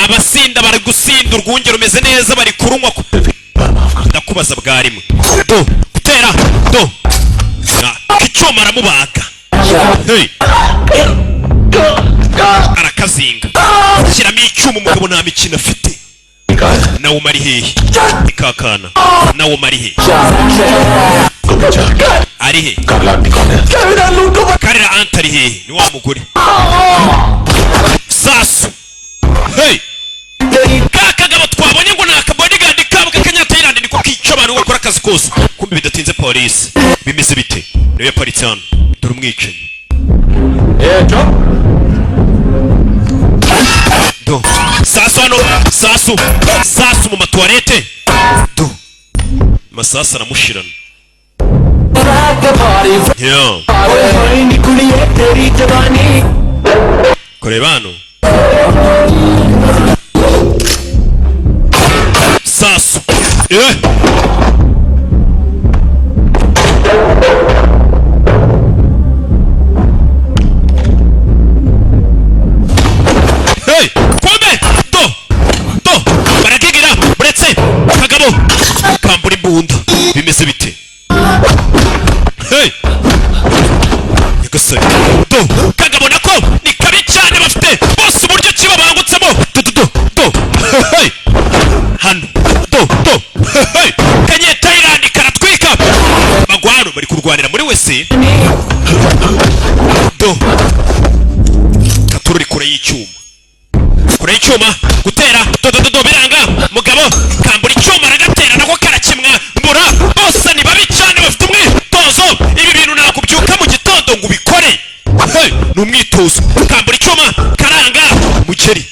abasinda bari gusinda urwunge rumeze neza bari kurunywa ndakubaza bwarimwe do gutera do icyuma aramubaga hey arakazinga shyiramo icyuma umugabo nta mikino afite nawe umari hehe ikakana nawe umari hehe ari he karira anta ari hehe ni wa mugore sasu hey kakagabo twabonye ngo naka bodyguard kabo kakanyata yirande niko kica abantu bakora akazi kose kumbe bidatinze polisi bimeze bite niyo yaparitse hano dore umwicanyi do sasu hano sasu mu matuwarete do masasa aramushirana yo kureba hano sasu hey kombe do barakigira buretse kagabo kure y'icyuma gutera dodododo biranga mugabo kambura icyuma aragatera nako karakimwa mbura bose ni babi cyane bafite umwitozo ibi bintu nakubyuka mu gitondo ngo ubikore ni umwitozo kambura icyuma karanga mugeri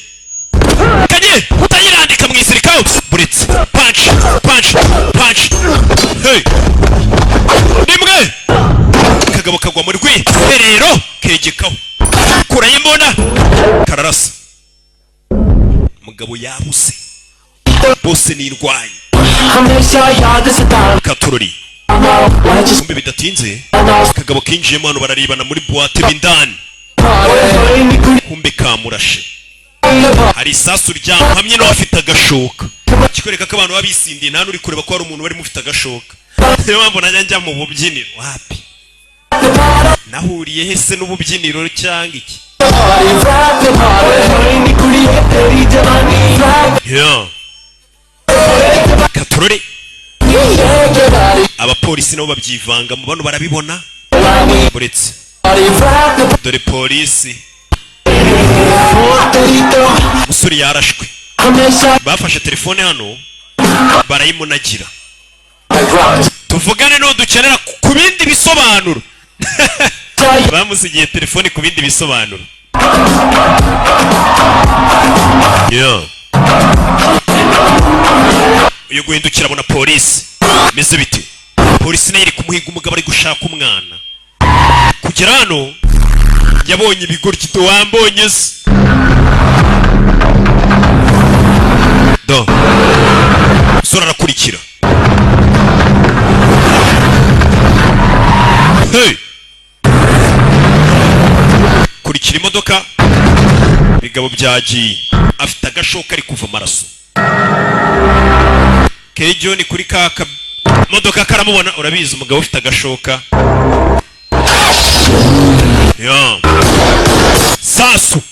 kanye utayirandika mu isirikaho buretse punch nimwe kagabo kagwa muri rero kegekaho kuraye imbona kararasa mugabo yabuze bose ni indwanyi katurori kumbe bidatinze kagabo kinjiyemo hano bararebana muri buwate b'indani kumbe kamurashe hari isasu ryamuhamye n'abafite agashoka kikwereka ko abantu babisindiye nta n'uri kureba ko hari umuntu barimo ufite agashoka niyo mpamvu najya njya mu bubyiniro wapi nahuriye hese n'ububyiniro cyangwa iki katurore abapolisi nabo babyivangamo bano barabibona buretse dore polisi umusore yarashwe bafashe telefone hano barayimunagira tuvugane no dukenera ku bindi bisobanuro bamusigiye telefone ku bindi bisobanuro uyu guhindukira abona polisi meze biti polisi nayo iri kumuhiga umugabo ari gushaka umwana kugera hano yabonye ibigoryi wambonye se sura arakurikira kurikira imodoka bigabo byagiye afite agashoka ari kuva amaraso John kuri kaka modoka karamubona urabizi umugabo ufite agashoka sasu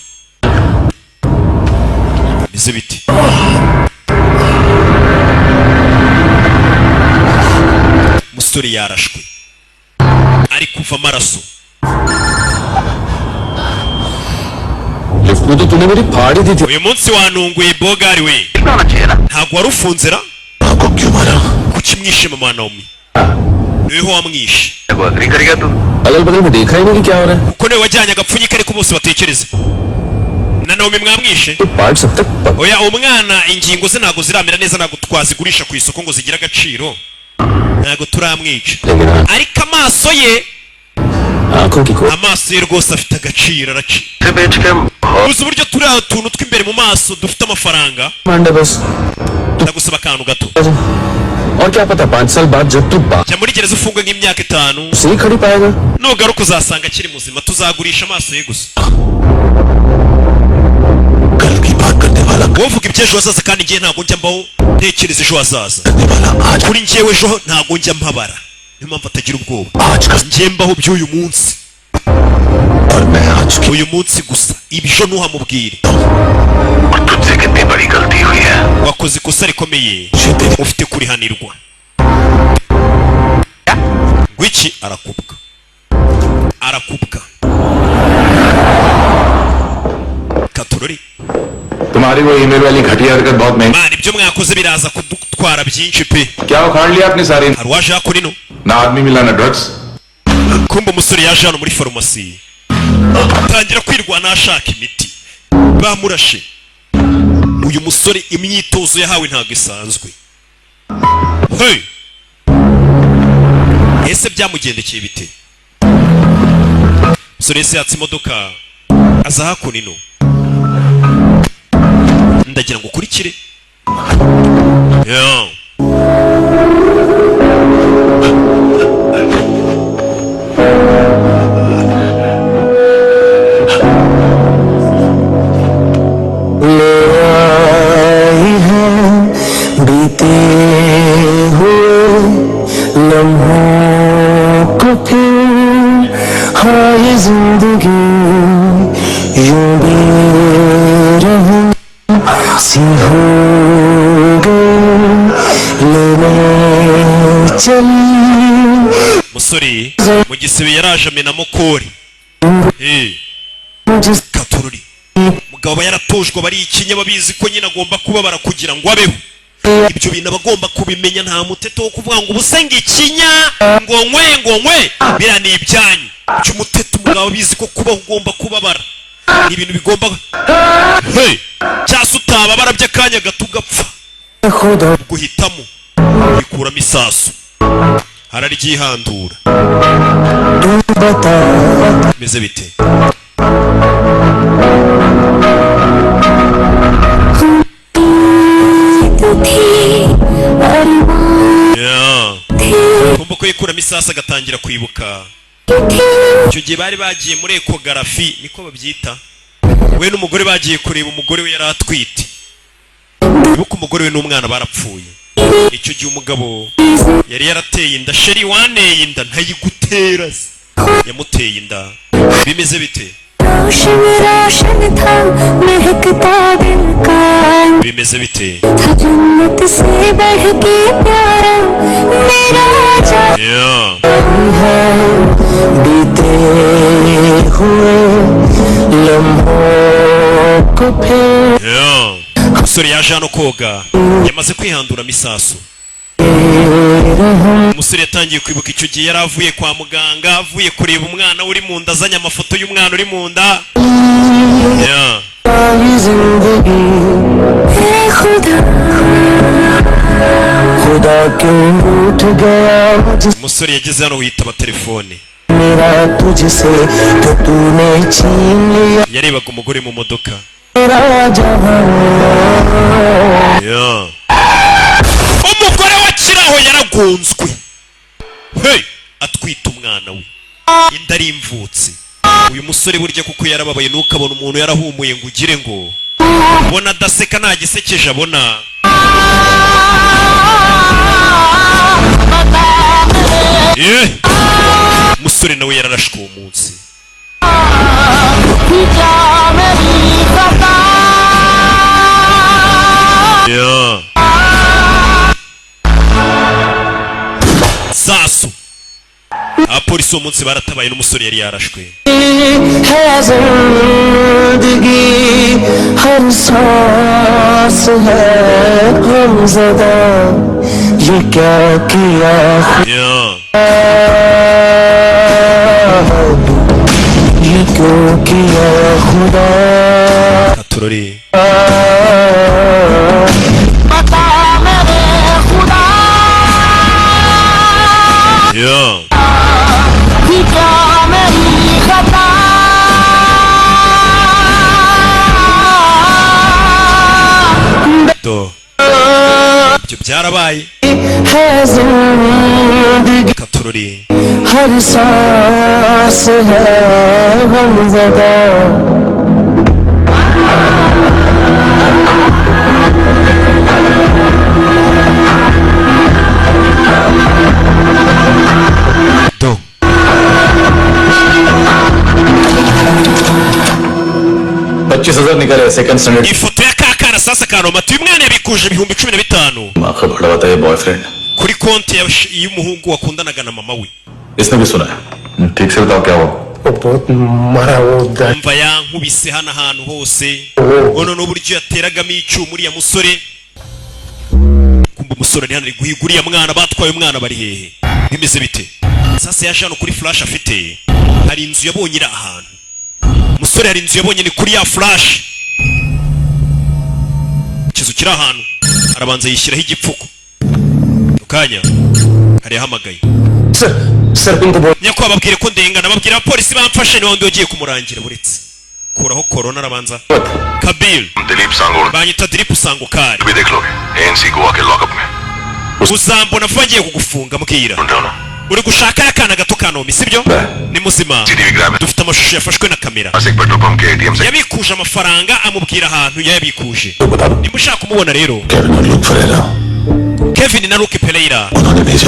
bize biti musore yarashwe ari kuva amaraso uyu munsi wanunguye bogari we ntabwo wari ufunzira kuki mwishe mama Naomi niweho wamwishe kuko niwe wajyanye agapfunyika ariko bose batekereza na Naomi mwamwishe oya umwana ingingo ze ntabwo ziramera neza ntabwo twazigurisha ku isoko ngo zigire agaciro ntabwo turamwica ariko amaso ye rwose afite agaciro araci uzi uburyo turiya tuntu tw'imbere mu maso dufite amafaranga ndagusaba akantu gato jya muri gereza ufungwe nk'imyaka 5 nugaruka uzasanga akiri muzima tuzagurisha amaso ye gusa wovuga iby'ejo hazaza kandi ngiye ntabwo njya mbaho ntekereza ejo hazaza kuri njyewe ejo ntabwo njya mpabara niyo mpamvu atagira ubwoba njye mbaho by'uyu munsi uyu munsi gusa ibyo ntuhamubwire wakoze ikosa rikomeye ufite kurihanirwa ngwiki arakubwa katurori तुम्हारी वो ईमेल वाली घटिया हरकत बहुत महंगी man ibyo mwakoze biraza kudutwara byinshi pe क्या उखाड़ लिया आपने सारी hari waje hano ino ना आदमी मिला ना drugs kumba umusore yaje hano muri farumasi tangira kwirwana ashaka imiti bamurashe uyu musore imyitozo yahawe ntabwo isanzwe ese byamugendekeye bite umusore ese yatse imodoka aza hakuno ino ndagira ngo ukurikire बीते हुए लम्हों को फिर हाँ ये जिंदगी यूं भी रही सी हो गई लेने चली musore mu gisibe yaraje amena mukori katururi umugabo aba yaratojwe bari ikinya babizi ko nyine agomba kubabara kugira ngo abeho. Ibyo bintu abagomba kubimenya, nta muteto wo kuvuga ngo ubusenga ikinya ngo nkwe bira ni ibyanyu. Cyo muteto umugabo abizi ko kubaho ugomba kubabara, ni ibintu bigomba cyase utababara by'akanya gato ugapfa. Guhitamo bikuramo isasu hararyihandura. Meze bite? Kumva ko yikuramo isasu agatangira kwibuka. Icyo gihe bari bagiye muri ekogarafi, niko babyita. We n'umugore bagiye kureba umugore we yari atwite. Ibuka umugore we n'umwana barapfuye. Icyo gihe umugabo yari yarateye inda. Sheri waneye inda ntayigutera, yamuteye inda. Bimeze bite? Bimeze bite? Umusore yaje hano koga, yamaze kwihanduramo isasu. Umusore yatangiye kwibuka icyo gihe yari avuye kwa muganga, avuye kureba umwana uri mu nda, azanye amafoto y'umwana uri mu nda. Umusore yageze hano yitaba telefone. Yarebaga umugore mu modoka. Umugore wa kiraho yaragunzwe. Atwita umwana we, inda ari imvutse. Uyu musore burya kuko yarababaye, nukabona umuntu yarahumuye ngo ugire ngo ubona adaseka, nta gisekeje abona. Umusore nawe yararashwe uwo munsi. Sasu abapolisi uwo munsi baratabaye, n'umusore yari yarashwe. Katurori ibyo byarabaye. Katurori निकाले second standard. Ifoto ya kakana sasa Kanomati, uyu mwana yabikuje 15,000 माँ बड़ा बताया boyfriend kuri konti y'umuhungu wakundanaga na mama we. इसने भी सुना है. ठीक से बताओ क्या हुआ. Umva yankubise hano ahantu hose, ono n'uburyo yateragamo icyuma uriya musore. Kumva umusore ari hano ari guhiga uriya mwana, batwaye umwana bari hehe. Bimeze bite? Sasa yaje hano kuri flash afite, hari inzu yabonye iri ahantu. Umusore hari inzu yabonye ni kuri ya flash. Ikizu kiri ahantu, arabanza yishyiraho igipfuko. Ukanya hari yahamagaye. Sir उनको बोल Nyako babwire ko ndengana, babwira abapolisi bamfashe niho ndiye kumurangira buretse. Kuraho corona arabanza. Kabil Dilip सांगोड़ banyita Dilip Sangokari. भी देख लोगे एएनसी गोवा के लॉकअप में. Uzambona vuba ngiye kugufunga mbwira. Uri gushaka yakana gato Kanomi sibyo? Ni muzima. Dufite amashusho yafashwe na kamera. Yabikuje amafaranga amubwira ahantu yabikuje. Nimushaka kumubona rero. Kevin na Luke Pereira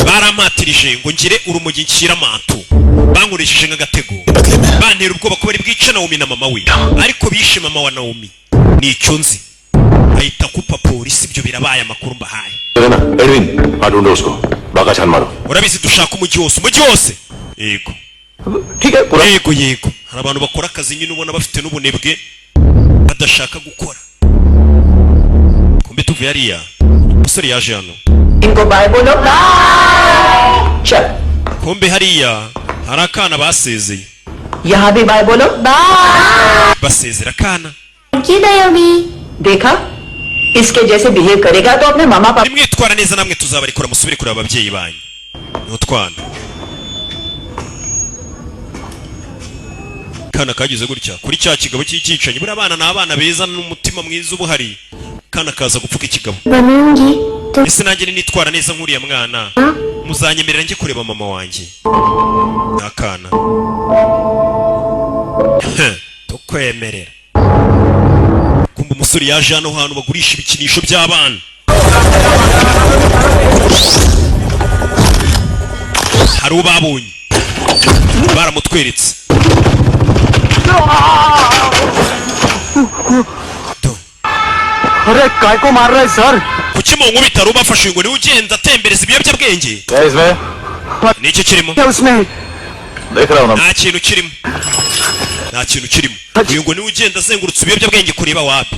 barampatirije ngo ngire urumogi nshyira amantu. Bankurishije nk'agatego. Bantera ubwoba ko bari bwice Naomi na mama we. Ariko bishe mama wa Naomi. Ni icyo nzi. Ahita kupa polisi, ibyo birabaye amakuru mbahaye. Edwin हाँ ढूंढो उसको बागा छान मारो. Urabizi dushaka umujyi wose. Yego. ठीक है पूरा. Yego. Hari abantu bakora akazi nyine ubona bafite n'ubunebwe. ashaka gukora. Kumbe tuvuye hariya umusore yaje hano. इनको बाय बोलो चल Kumbe hariya hari akana basezeye. यहाँ भी बाय बोलो Basezera akana. देखा इसके जैसे बिहेव करेगा तो अपने मामा पापा Nimwitwara neza namwe tuzabarikora musubire kuri ababyeyi banyu. N'utwana. Kana kagize gutya kuri cya kigabo cy'icyicanyi buri abana n'abana beza n'umutima mwiza ubuhari. Kana kaza gupfuka ikigabo. Ese nanjye nitwara neza nkuriya mwana. Muzanyemerera njye kureba mama wanjye. Nakana. Tukwemerera. Kumbe umusore yaje hano hantu bagurisha ibikinisho by'abana. Hari ubabonye. Baramutweretse. अरे काय को मार रहा है sir? Kuki mu nkubita rubafashe ngo ni ugenda atembereza ibiyobyabwenge? Nicyo kirimo. देख रहा हूँ ना Nta kintu kirimo. Nta kintu kirimo. Uyu ngo ni ugenda azengurutse ibiyobyabwenge kureba wapi.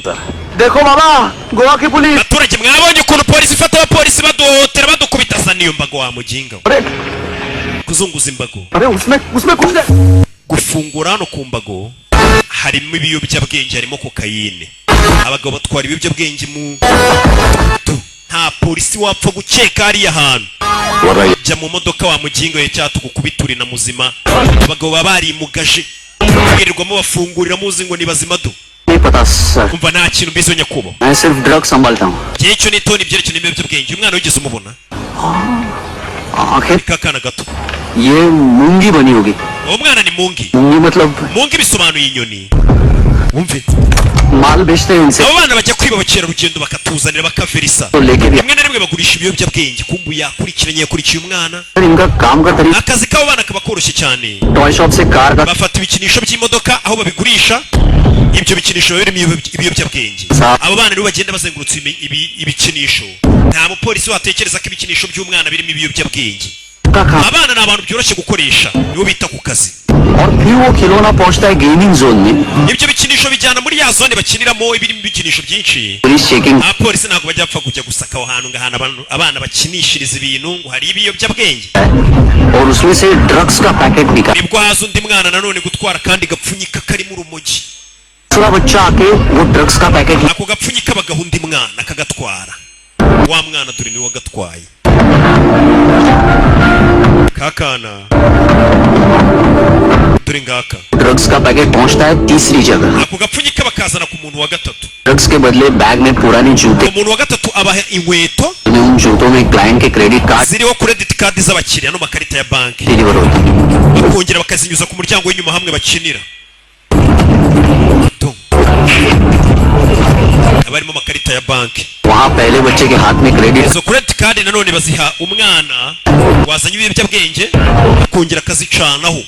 देखो मामा गोवा की police Baturage mwabonye ukuntu polisi ifata abapolisi baduhotera badukubita sa niyo mbago wa muginga. Kuzunguza imbago. अरे उसमें उसमें कुछ Gufungura hano ku mbago harimo ibiyobyabwenge harimo kokayine. Abagabo batwara ibiyobyabwenge mu nta polisi wapfa gukeka hariya hantu. Jya mu modoka wa mugingo ye cyatugukubitura na muzima. Abagabo babarimugaje birirwamo bafungurira muzi ngo ni bazima do. नहीं पता sir Umva nta kintu mbizo nyakubo. मैं सिर्फ ड्रग संभालता हूँ Cyo ni toni byerekana ibiyobyabwenge umwana wigeze umubona. आखिर Kakana gato. ये मूंगी बनी होगी Uwo mwana ni mungi. मूंगी मतलब Mungi bisobanuye inyoni. Wumve. माल बेचते हैं इनसे Abo bana bajya kwiba abakerarugendo bakatuzanira bakaverisa. तो लेके भी Rimwe na rimwe bagurisha ibiyobyabwenge kumbu yakurikiranye yakurikiye umwana. इनका काम का तरीका Akazi k'abo bana kaba koroshye cyane. Toy shop से कार का Bafata ibikinisho by'imodoka aho babigurisha. Ibyo bikinisho birimo ibiyobyabwenge. Abo bana rero bagenda bazengurutse ibikinisho. Nta mupolisi watekereza ko ibikinisho by'umwana birimo ibiyobyabwenge. का काम Abana ni abantu byoroshye gukoresha. Nibo bita ku kazi. और फिर वो खिलौना पहुंचता है gaming zone में Ibyo bikinisho bijyana muri ya zone bakiniramo ibirimo ibikinisho byinshi. Police checking Abapolisi ntabwo bajya bapfa kujya gusaka aho hantu ngahana abana bakinishiriza ibintu ngo hari ibiyobyabwenge. और उसमें से ड्रग्स का पैकेट निकाल Nibwo haza undi mwana nanone gutwara kandi gapfunyika karimo urumogi. दूसरा बच्चा आके वो ड्रग्स का packet Ako gapfunyika bagaha undi mwana kagatwara. Wa mwana dore niwe wagatwaye. Kakana dore ngaka. Drugs का पैकेट पहुंचता है तीसरी जगह Ako gapfunyika bakazana ku muntu wa gatatu. Drugs के बदले बैग में पुरानी जूते Umuntu wa gatatu abaha inkweto उन जूतों में क्लाइंट के credit card ziriho credit card z'abakiriya no makarita ya banki. Deliver होती है Bakongera bakazinyuza ku muryango w'inyuma hamwe bakinira. Abarimo makarita ya banki. वहाँ पहले बच्चे के हाथ में credit Izo credit card nanone baziha umwana wazanye ibiyobyabwenge bakongera akazicanaho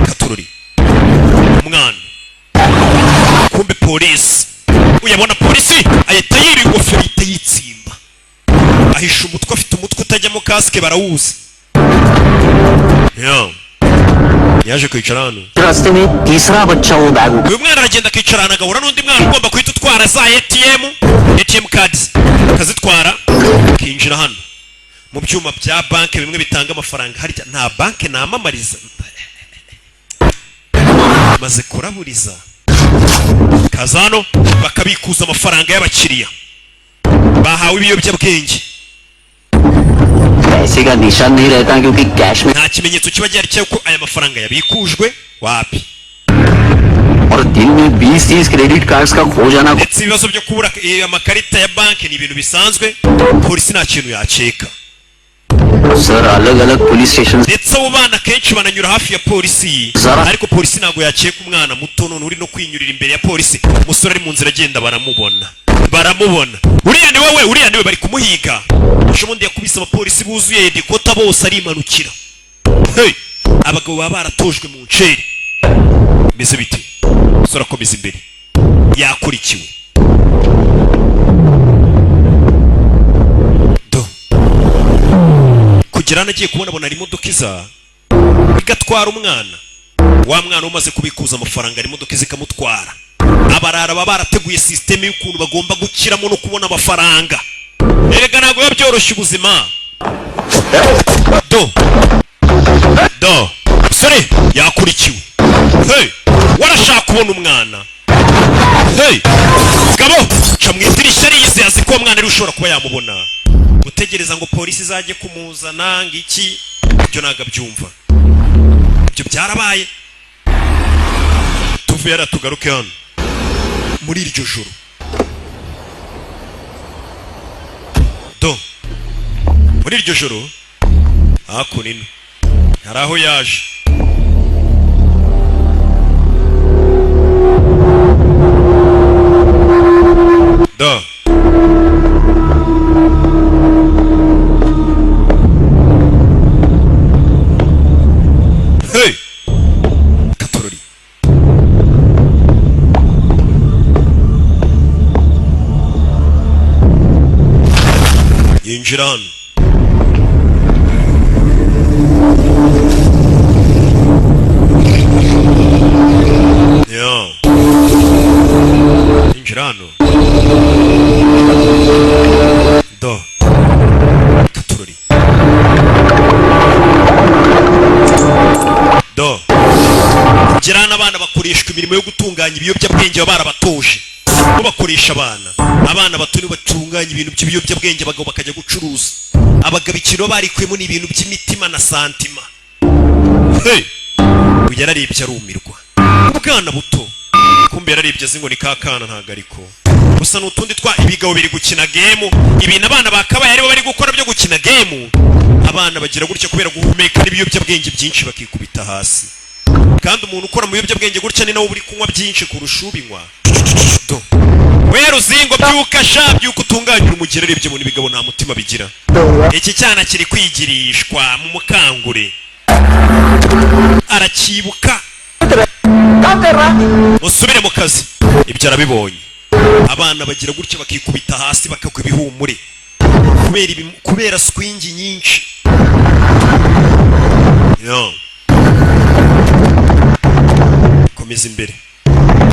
katururi umwana. Kumbe polisi uyabona polisi ahita yiri ingofero ahita yitsimba ahisha umutwe afite umutwe utajyamo kasike barawuzi. Yaje kwicara hano. रास्ते में तीसरा बच्चा वो bag Uyu mwana aragenda akicara hano agahura n'undi mwana ugomba guhita utwara za ATM cards akazitwara akinjira hano mu byuma bya banki bimwe bitanga amafaranga. Harya nta banki namamariza maze kuraburiza kazano bakabikuza amafaranga y'abakiriya bahawe ibiyobyabwenge. पैसे का निशान नहीं रहता क्योंकि कैश में Nta kimenyetso kiba gihari cy'uko aya mafaranga yabikujwe wapi. और दिन में 20-30 क्रेडिट कार्ड्स का खो जाना Ndetse ibibazo byo kubura amakarita ya banki ni ibintu bisanzwe. Polisi nta kintu yaceka. Sir अलग अलग police station Ndetse abo bana kenshi bananyura hafi ya polisi ariko polisi ntabwo yaceka umwana muto none uri no kwinyurira imbere ya polisi. Umusore ari mu nzira agenda baramubona. Uriya ni we bari kumuhiga. Shobundi yakubise abapolisi buzuye dikota bose arimanukira. Hey, abagabo baba baratojwe mu nceri. Meze bite? Sora komeza imbere. Yakurikiwe. Kugera nagiye kubona bona ari imodoka iza igatwara umwana. Wa mwana umaze kubikuza amafaranga ari imodoka izikamutwara. abarara baba barateguye system y'ukuntu bagomba gukiramo no kubona amafaranga. Erega ntabwo byoroshye ubuzima. Do sore yakurikiwe. Hey, warashaka kubona umwana. Hey, gabo ca mu idirishya rize azi ko umwana ari ushobora kuba yamubona. Gutegereza ngo polisi zaje kumuzana ngiki byo naga byumva. Byo byarabaye. Tuvuye aratugaruke hano muri iryo joro. Muri iryo joro hakunino haraho yaje. Hey, katorori yinjira hano. Injirano katurori kugirana abana bakoreshwa imirimo yo gutunganya ibiyobyabwenge baba barabatuje bo bakoresha abana bato ni batunganya ibintu by'ibiyobyabwenge bagabo bakajya gucuruza. Abagabo ikiro barikwemo ni ibintu by'imitima na santima. Hey, uyararebye arumirwa. Ubwana buto kumbe yararebye azi ngo ni kakana ntago ariko gusa n'utundi twa ibigabo biri gukina game. Ibintu abana bakabaye aribo bari gukora byo gukina game. Abana bagira gutya kubera guhumeka n'ibiyobyabwenge byinshi bakikubita hasi. Kandi umuntu ukora mu biyobyabwenge gutya ni nawe uri kunywa byinshi kurusha ubinywa. Wero zingo byuka sha byuko utunganyira umugirire byo mu bigabo nta mutima bigira. Iki cyana kiri kwigirishwa mu mukangure. Arakibuka usubire mu kazi. Ibyo arabibonye. Abana bagira gutya bakikubita hasi bakagwa ibihumure kubera swingi nyinshi. Yo, komeza imbere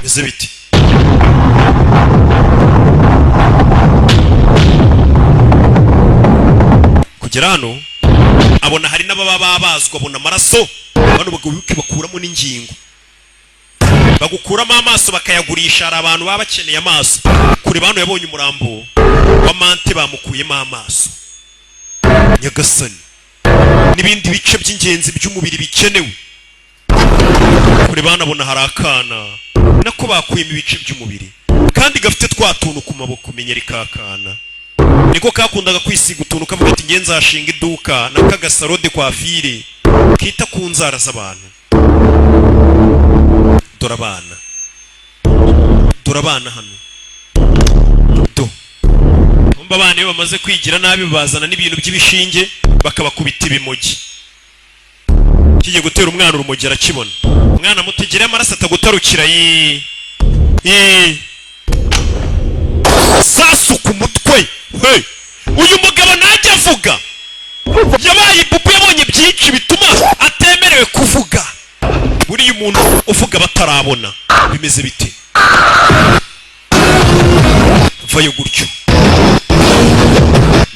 bize biti. Kugera hano abona hari n'ababa babazwa abona amaraso. Bano bagabo bakuramo n'ingingo bagukuramo amaso bakayagurisha. Hari abantu baba bakeneye amaso. Kure bano yabonye umurambo wa mante bamukuyemo amaso. Nyagasani n'ibindi bice by'ingenzi by'umubiri bikenewe. Kure bano abona hari akana nako bakuyemo ibice by'umubiri kandi gafite twatuntu ku maboko. Menyeri kakana niko kakundaga kwisiga utuntu kavuga ati ngenza hashinga iduka n'akagasarode kwa fire kita ku nzara z'abantu. Dorabana hano umba abana iyo bamaze kwigira nabi bazana n'ibintu by'ibishinge bakabakubita ibimogi. Kigiye gutera umwana urumogi arakibona. Umwana mutegere amaraso atagutarukira sasu ku mutwe. Hey, uyu mugabo najya avuga yabaye ibubu yabonye byinshi bituma atemerewe kuvuga. Buriya umuntu uvuga batarabona bimeze bite? Vayo gutyo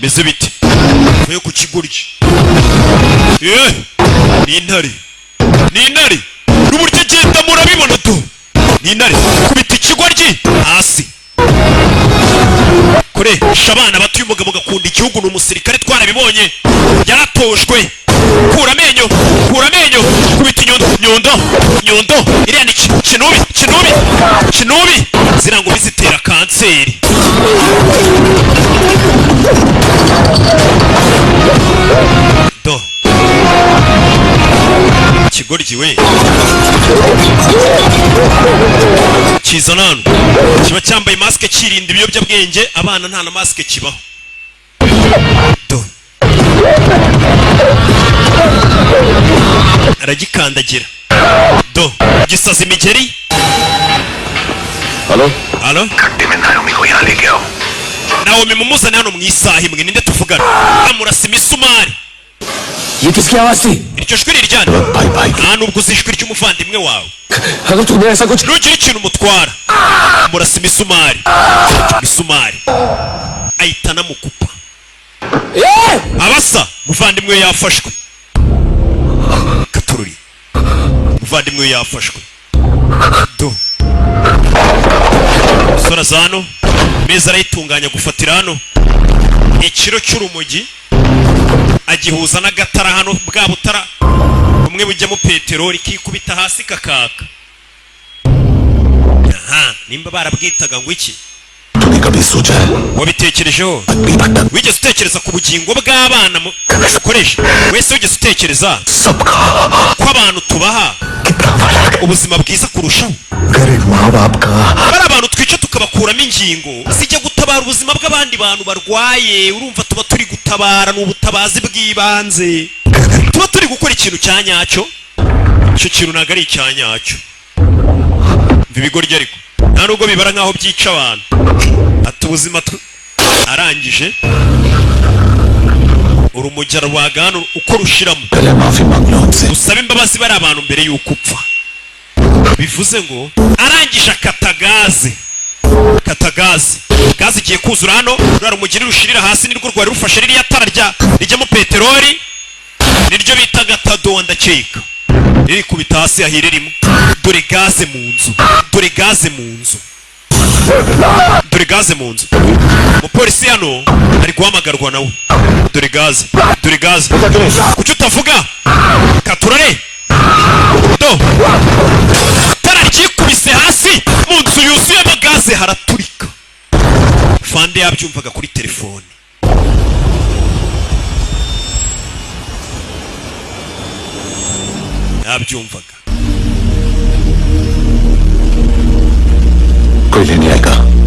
meze bite? Vayo ku kigoryi. Ni intare n'uburyo agenda murabibona tu. Ni intare kubita ikigoryi hasi. Kure shabana batuye umugabo gakunda igihugu n'umusirikare twarabibonye yaratojwe. Kura amenyo kubita nyundo iriya ni kinubi zirango bizitera kanseri. Kigoryi we kizanano kiba cyambaye maske kirinda ibiyobyabwenge. Abana nta na maske kibaho. Aragikandagira gisaza imigeri. Halo Naomi mumuzane hano mu isaha imwe. Ninde tuvugana? Amurasa imisumari. ये किसकी आवाज थी? iryo jwi riryana nta nubwo uzi ijwi ry'umuvandimwe wawe अगर तूने ऐसा कुछ nugira ikintu umutwara murasa imisumari ahita anamukupa abasa umuvandimwe yafashwe katururi umuvandimwe yafashwe do sora zano meza arayitunganya gufatira hano ikiro cy'urumogi agihuza n'agatara hano bwa butara umwe bujyamo peteroli kikubita hasi kakaka nimba barabwitaga ngo iki wabitekerejeho wigeze utekereza ku bugingo bw'abana ukoresha wese wigeze utekereza ko abantu tubaha ubuzima bwiza kurushaho bari abantu twica tukabakuramo ingingo zijya gutabara ubuzima bw'abandi bantu barwaye urumva tuba turi gutabara n'ubutabazi bw'ibanze tuba turi gukora ikintu cya nyacyo icyo kintu ntabwo ari icya nyacyo ibigoryi ariko nta nubwo bibara nk'aho byica abantu ati ubuzima arangije urumujya rwagana uko rushiramo usaba imbabazi bari abantu mbere y'uko upfa bivuze ngo arangije akata gaze gaze igiye kuzura hano rura umugeri rushirira hasi nirwo rwari rufashe ririya tara rijyamo peteroli niryo bita gatado ndakeka riri kubita hasi ahiririmo dore gaze mu nzu umupolisi hano ari guhamagarwa nawe dore gaze kuki utavuga katurare do tara ryikubise hasi mu nzu yuzuyemo gaze haraturika fande yabyumvaga kuri telefone yabyumvaga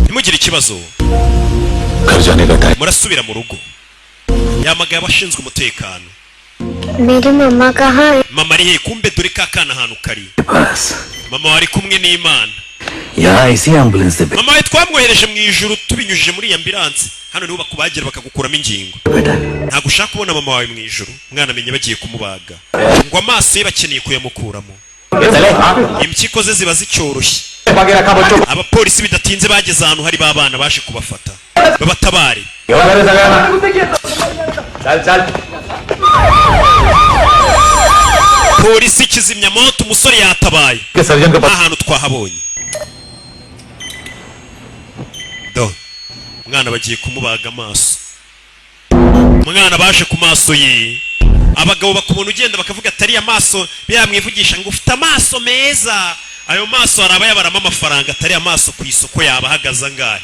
ntimugire ikibazo murasubira mu rugo yamagaye abashinzwe umutekano mama ari he kumbe dore ka kana ahantu kari mama wari kumwe n'Imana mama we twamwohereje mu ijuru tubinyujije muri iyi ambilanse hano niho bakubagera bakagukuramo ingingo ntabwo ushaka kubona mama wawe mu ijuru umwana amenye bagiye kumubaga ngo amaso ye bakeneye kuyamukuramo impyiko ze ziba zicyoroshye abapolisi bidatinze bageze ahantu hari babana baje kubafata babatabare polisi kizimya moto umusore yatabaye ahantu twahabonye do umwana bagiye kumubaga amaso umwana baje ku maso ye abagabo bakubona ugenda bakavuga atari amaso biramwivugisha ngo ufite amaso meza ayo maso araba yabaramo amafaranga atari amaso ku isoko yaba ahagaze angahe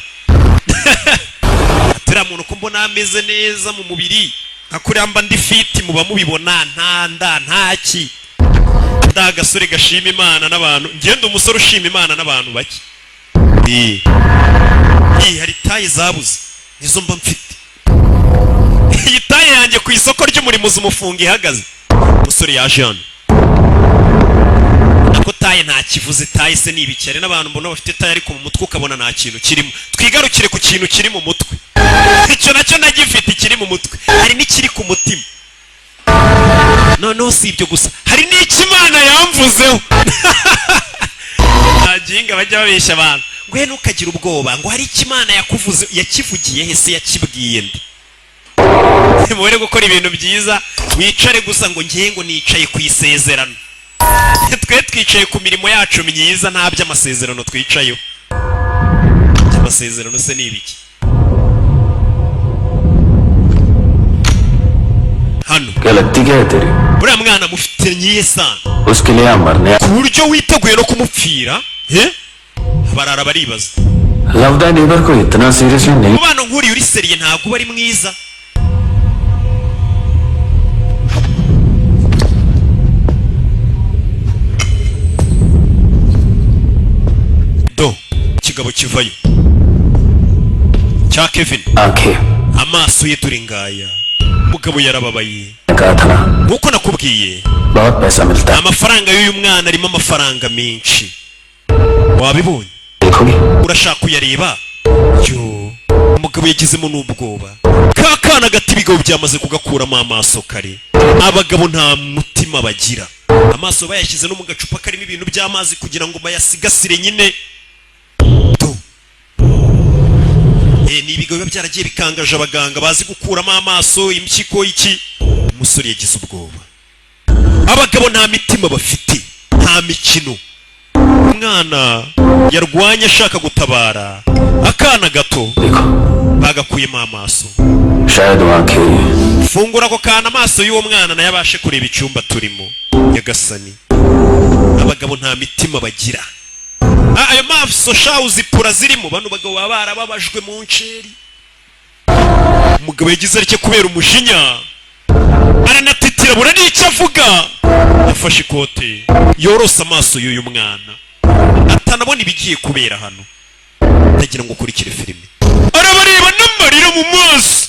atari umuntu ko mbona ameze neza mu mubiri akuriya mba ndi fiti muba mubibona ntaki ndagasore gashima Imana n'abantu ngende umusore ushima Imana n'abantu bake hari taye zabuze nizo mba mfite iyi taye yanjye ku isoko ry'umurimo zumufunga ihagaze umusore yaje hano ko taye nta kivuze taye se nibikere n'abantu mbona bafite taye ariko mu mutwe ukabona nta kintu kirimo twigarukire ku kintu kiri mu mutwe icyo nacyo nagifite kiri mu mutwe hari n'ikiri ku mutima noneho si ibyo gusa hari n'ikimana yamvuzeho ntaginga bajya babeshya abantu ngo he ntukagire ubwoba ngo hari ikimana yakuvuze yakivugiye he se yakibwiye ndi mubere gukora ibintu byiza wicare gusa ngo ngiye ngo nicaye ku isezerano twe twicaye ku mirimo yacu myiza nta by'amasezerano twicayeho amasezerano se ni ibiki hano uriya mwana mufite nyiye sana ku buryo witeguye no kumupfira barara baribaza umubano nk'uriya uri seriye ntabwo uba ari mwiza do ikigabo kivayo cya Kevin amaso ye turi ngaya umugabo yarababaye nkuko nakubwiye amafaranga y'uyu mwana arimo amafaranga menshi wabibonye urashaka kuyareba yo umugabo yagizemo n'ubwoba. Kakana gati bigabo byamaze kugakuramo amaso kare. Abagabo nta mutima bagira. Amaso bayashyize no mu gacupa karimo ibintu by'amazi kugira ngo bayasigasire nyine. Ni ibigo byaragiye bikangaje abaganga bazi gukuramo amaso impyiko iki. Umusore yagize ubwoba. Abagabo nta mitima bafite, nta mikino. Umwana yarwanya ashaka gutabara, akana gato bagakuyemo amaso. Fungura ako kana amaso y'uwo mwana na yabashe kureba icyumba turimo. Nyagasani, abagabo nta mitima bagira. Ayo maso shawu zipura zirimo bano bagabo babara babajwe mu nceri. Umugabo yagize arike kubera umujinya, aranatitira bura n'icyo avuga. Yafashe ikote yorosa amaso y'uyu mwana atanabona ibigiye kubera hano. Ndagira ngo ukurikire filime. Arabareba n'amarira mu maso.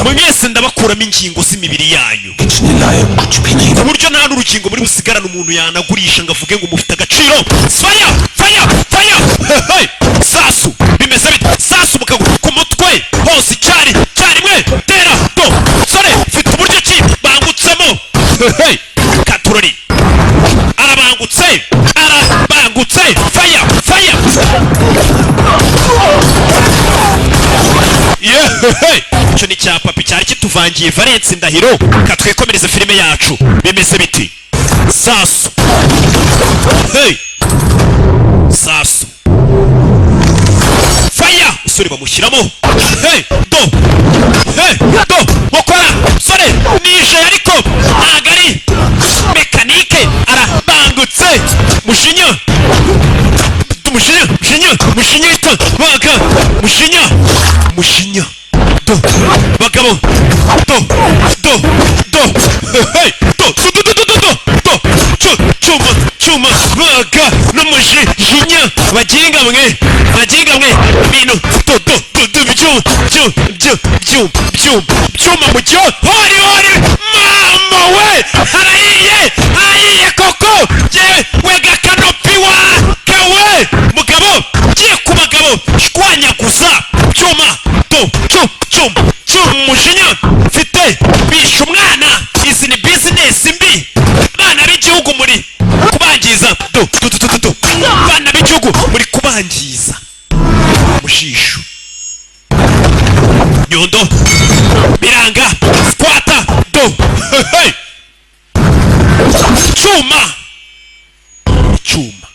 Mwese ndabakuramo ingingo z'imibiri yanyu ku buryo nta n'urukingo muri busigarane umuntu yanagurisha ngo avuge ngo mufite agaciro. Faya faya faya. Sasu bimeze bite? Sasu mukaguru ku mutwe hose icyarimwe. Tera do sore mfite uburyo ki bangutsemo. Katurori arabangutse faya faya. Icyo ni cya papi cyari kituvangiye Valence Ndahiro. Katwekomereza filime yacu. Bimeze biti? Sasu Sasu faya. Usore bamushyiramo do mukora sore nije ariko nagari mekanike arabangutse. Mushinya ita baga mushinya do bagabo chuma baga n'umujinya baginga mwe ibintu byuma mucyo hori mama we harayiye koko we gakanopi wa kawe mugabo giye ku bagabo shwanyaguza byuma umujinya mfite bisha umwana. Izi ni business mbi. Bana b'igihugu muri kubangiza bana b'igihugu muri kubangiza mushisho nyondo biranga squata cyuma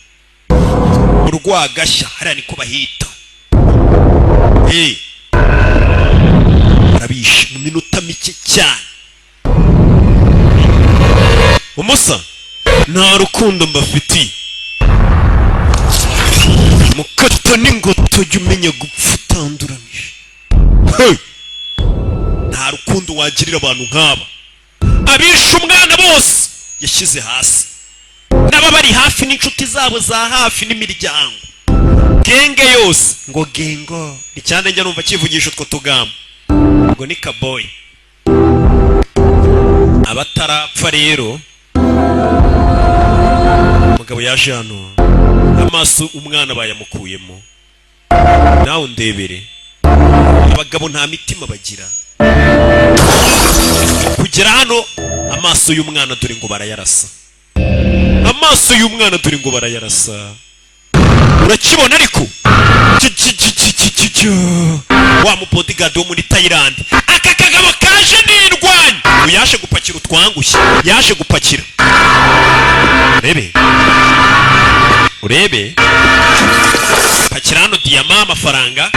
urwagashya hariya niko bahita. Arabishe mu minota mike cyane. Umusa nta rukundo mbafitiye. Mukato n'ingoto jya umenya gupfa utanduranije. Nta rukundo wagirira abantu nk'aba. Abishe umwana bose yashyize hasi, n'aba bari hafi n'inshuti zabo za hafi n'imiryango. Genge yose ngo gengo icyane njya numva kivugisha utwo tugambo ngo ni kaboy. Abatarapfa rero umugabo yaje hano, amaso umwana bayamukuyemo. Nawe ndebere, abagabo nta mitima bagira. Kugera hano amaso y'umwana dore ngo barayarasa. Amaso y'umwana dore ngo barayarasa. Urakibona ariko wa mubodyguard wo muri Thailand. Aka kagabo kaje n'indwanya. Uyashe gupakira utwangushye. Yaje gupakira. Urebe. Pakira hano diyama amafaranga.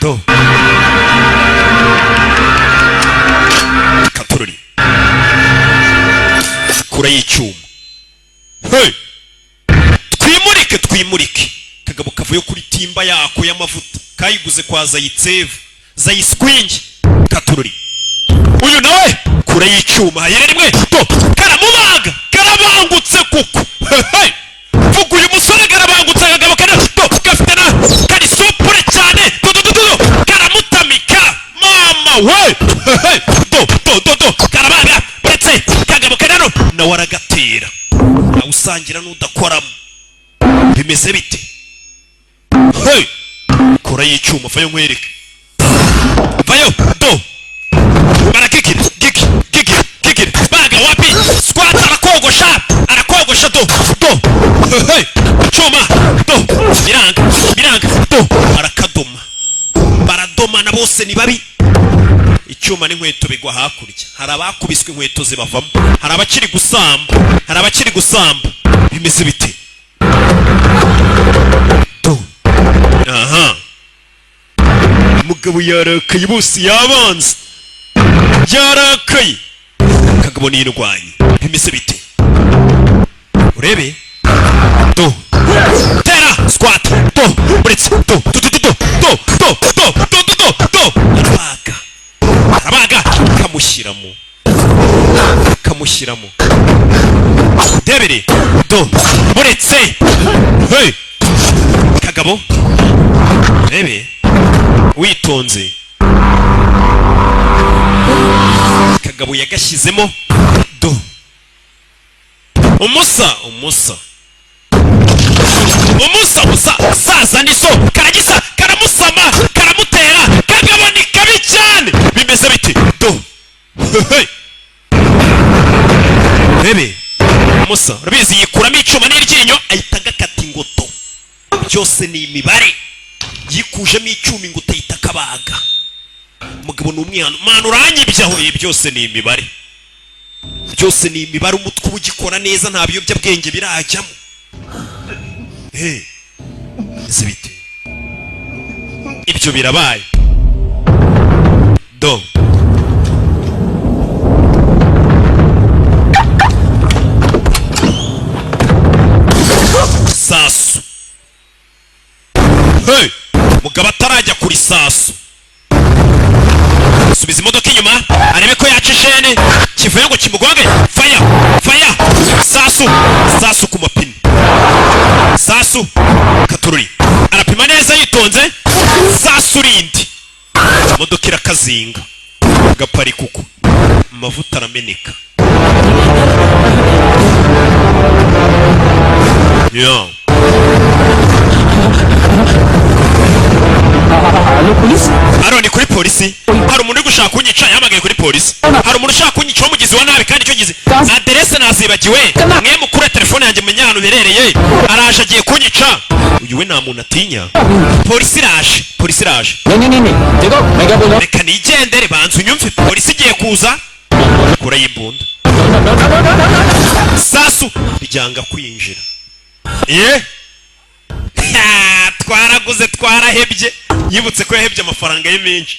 Do. Katururi. Kura y'icyuma. Twimurike. Kagabo kavuye kuri timba yako y'amavuta. Kayiguze kwa Zayiskwingi. Katururi. Uyu nawe kura y'icyuma hayere rimwe. Do. Karamubaga. Karabangutse kuko. Vuga uyu musore karabangutse kagabo kana. Do. Gafite na kari supure cyane. Do. Karamutamika. Mama we. Do. Karabaga. Ndetse kagabo kanano na waragatera. Na usangira n'udakoramo. Bimeze bite? amahora y'icyuma vayo nkwereke vayo do barakikira kikira baga wapi squat arakogosha do hey icyuma do biranga do arakadoma baradoma na bose ni babi icyuma n'inkweto bigwa hakurya hari abakubiswe inkweto zibavamo hari abakiri gusamba bimeze bite do aha umugabo yarakaye bose yabanze yarakaye kagabo nirwanye bimeze bite urebe do tera squat do buretse do arabaga kamushyiramo debere do buretse hey kagabo rebe witonze kagabo yagashyizemo do umusa saza niso karagisa karamusama karamutera kagabo ni kabi cyane bimeze biti do rebe umusa urabizi yikuramo icyuma n'iryinyo ahita agakata ingoto byose ni imibare yikujemo icyuma ingoto ahita akabaga umugabo ni umwihano mana uranyibyaho byose ni imibare umutwe uba ugikora neza nta biyobyabwenge birajyamo ese bite ibyo birabaye do sasu hey mugabo atarajya kuri sasu subiza imodoka inyuma arebe ko yaca ishene kivuye ngo kimugonge faya sasu ku mapine sasu katururi arapima neza yitonze sasu rindi imodoka irakazinga gapari kuko amavuta arameneka Aroni kuri polisi hari umuntu uri gushaka kunyica yamagaye kuri polisi hari umuntu ushaka kunyica umugizi wa nabi kandi icyo gize aderese nazibagiwe mwe mukure telefone yanjye menya ahantu berereye araje agiye kunyica uyu we nta muntu atinya polisi iraje reka nigendere banza unyumve polisi igiye kuza kura y'imbunda sasu ryanga kwinjira twaraguze twarahebye yibutse ko yahebye amafaranga ye menshi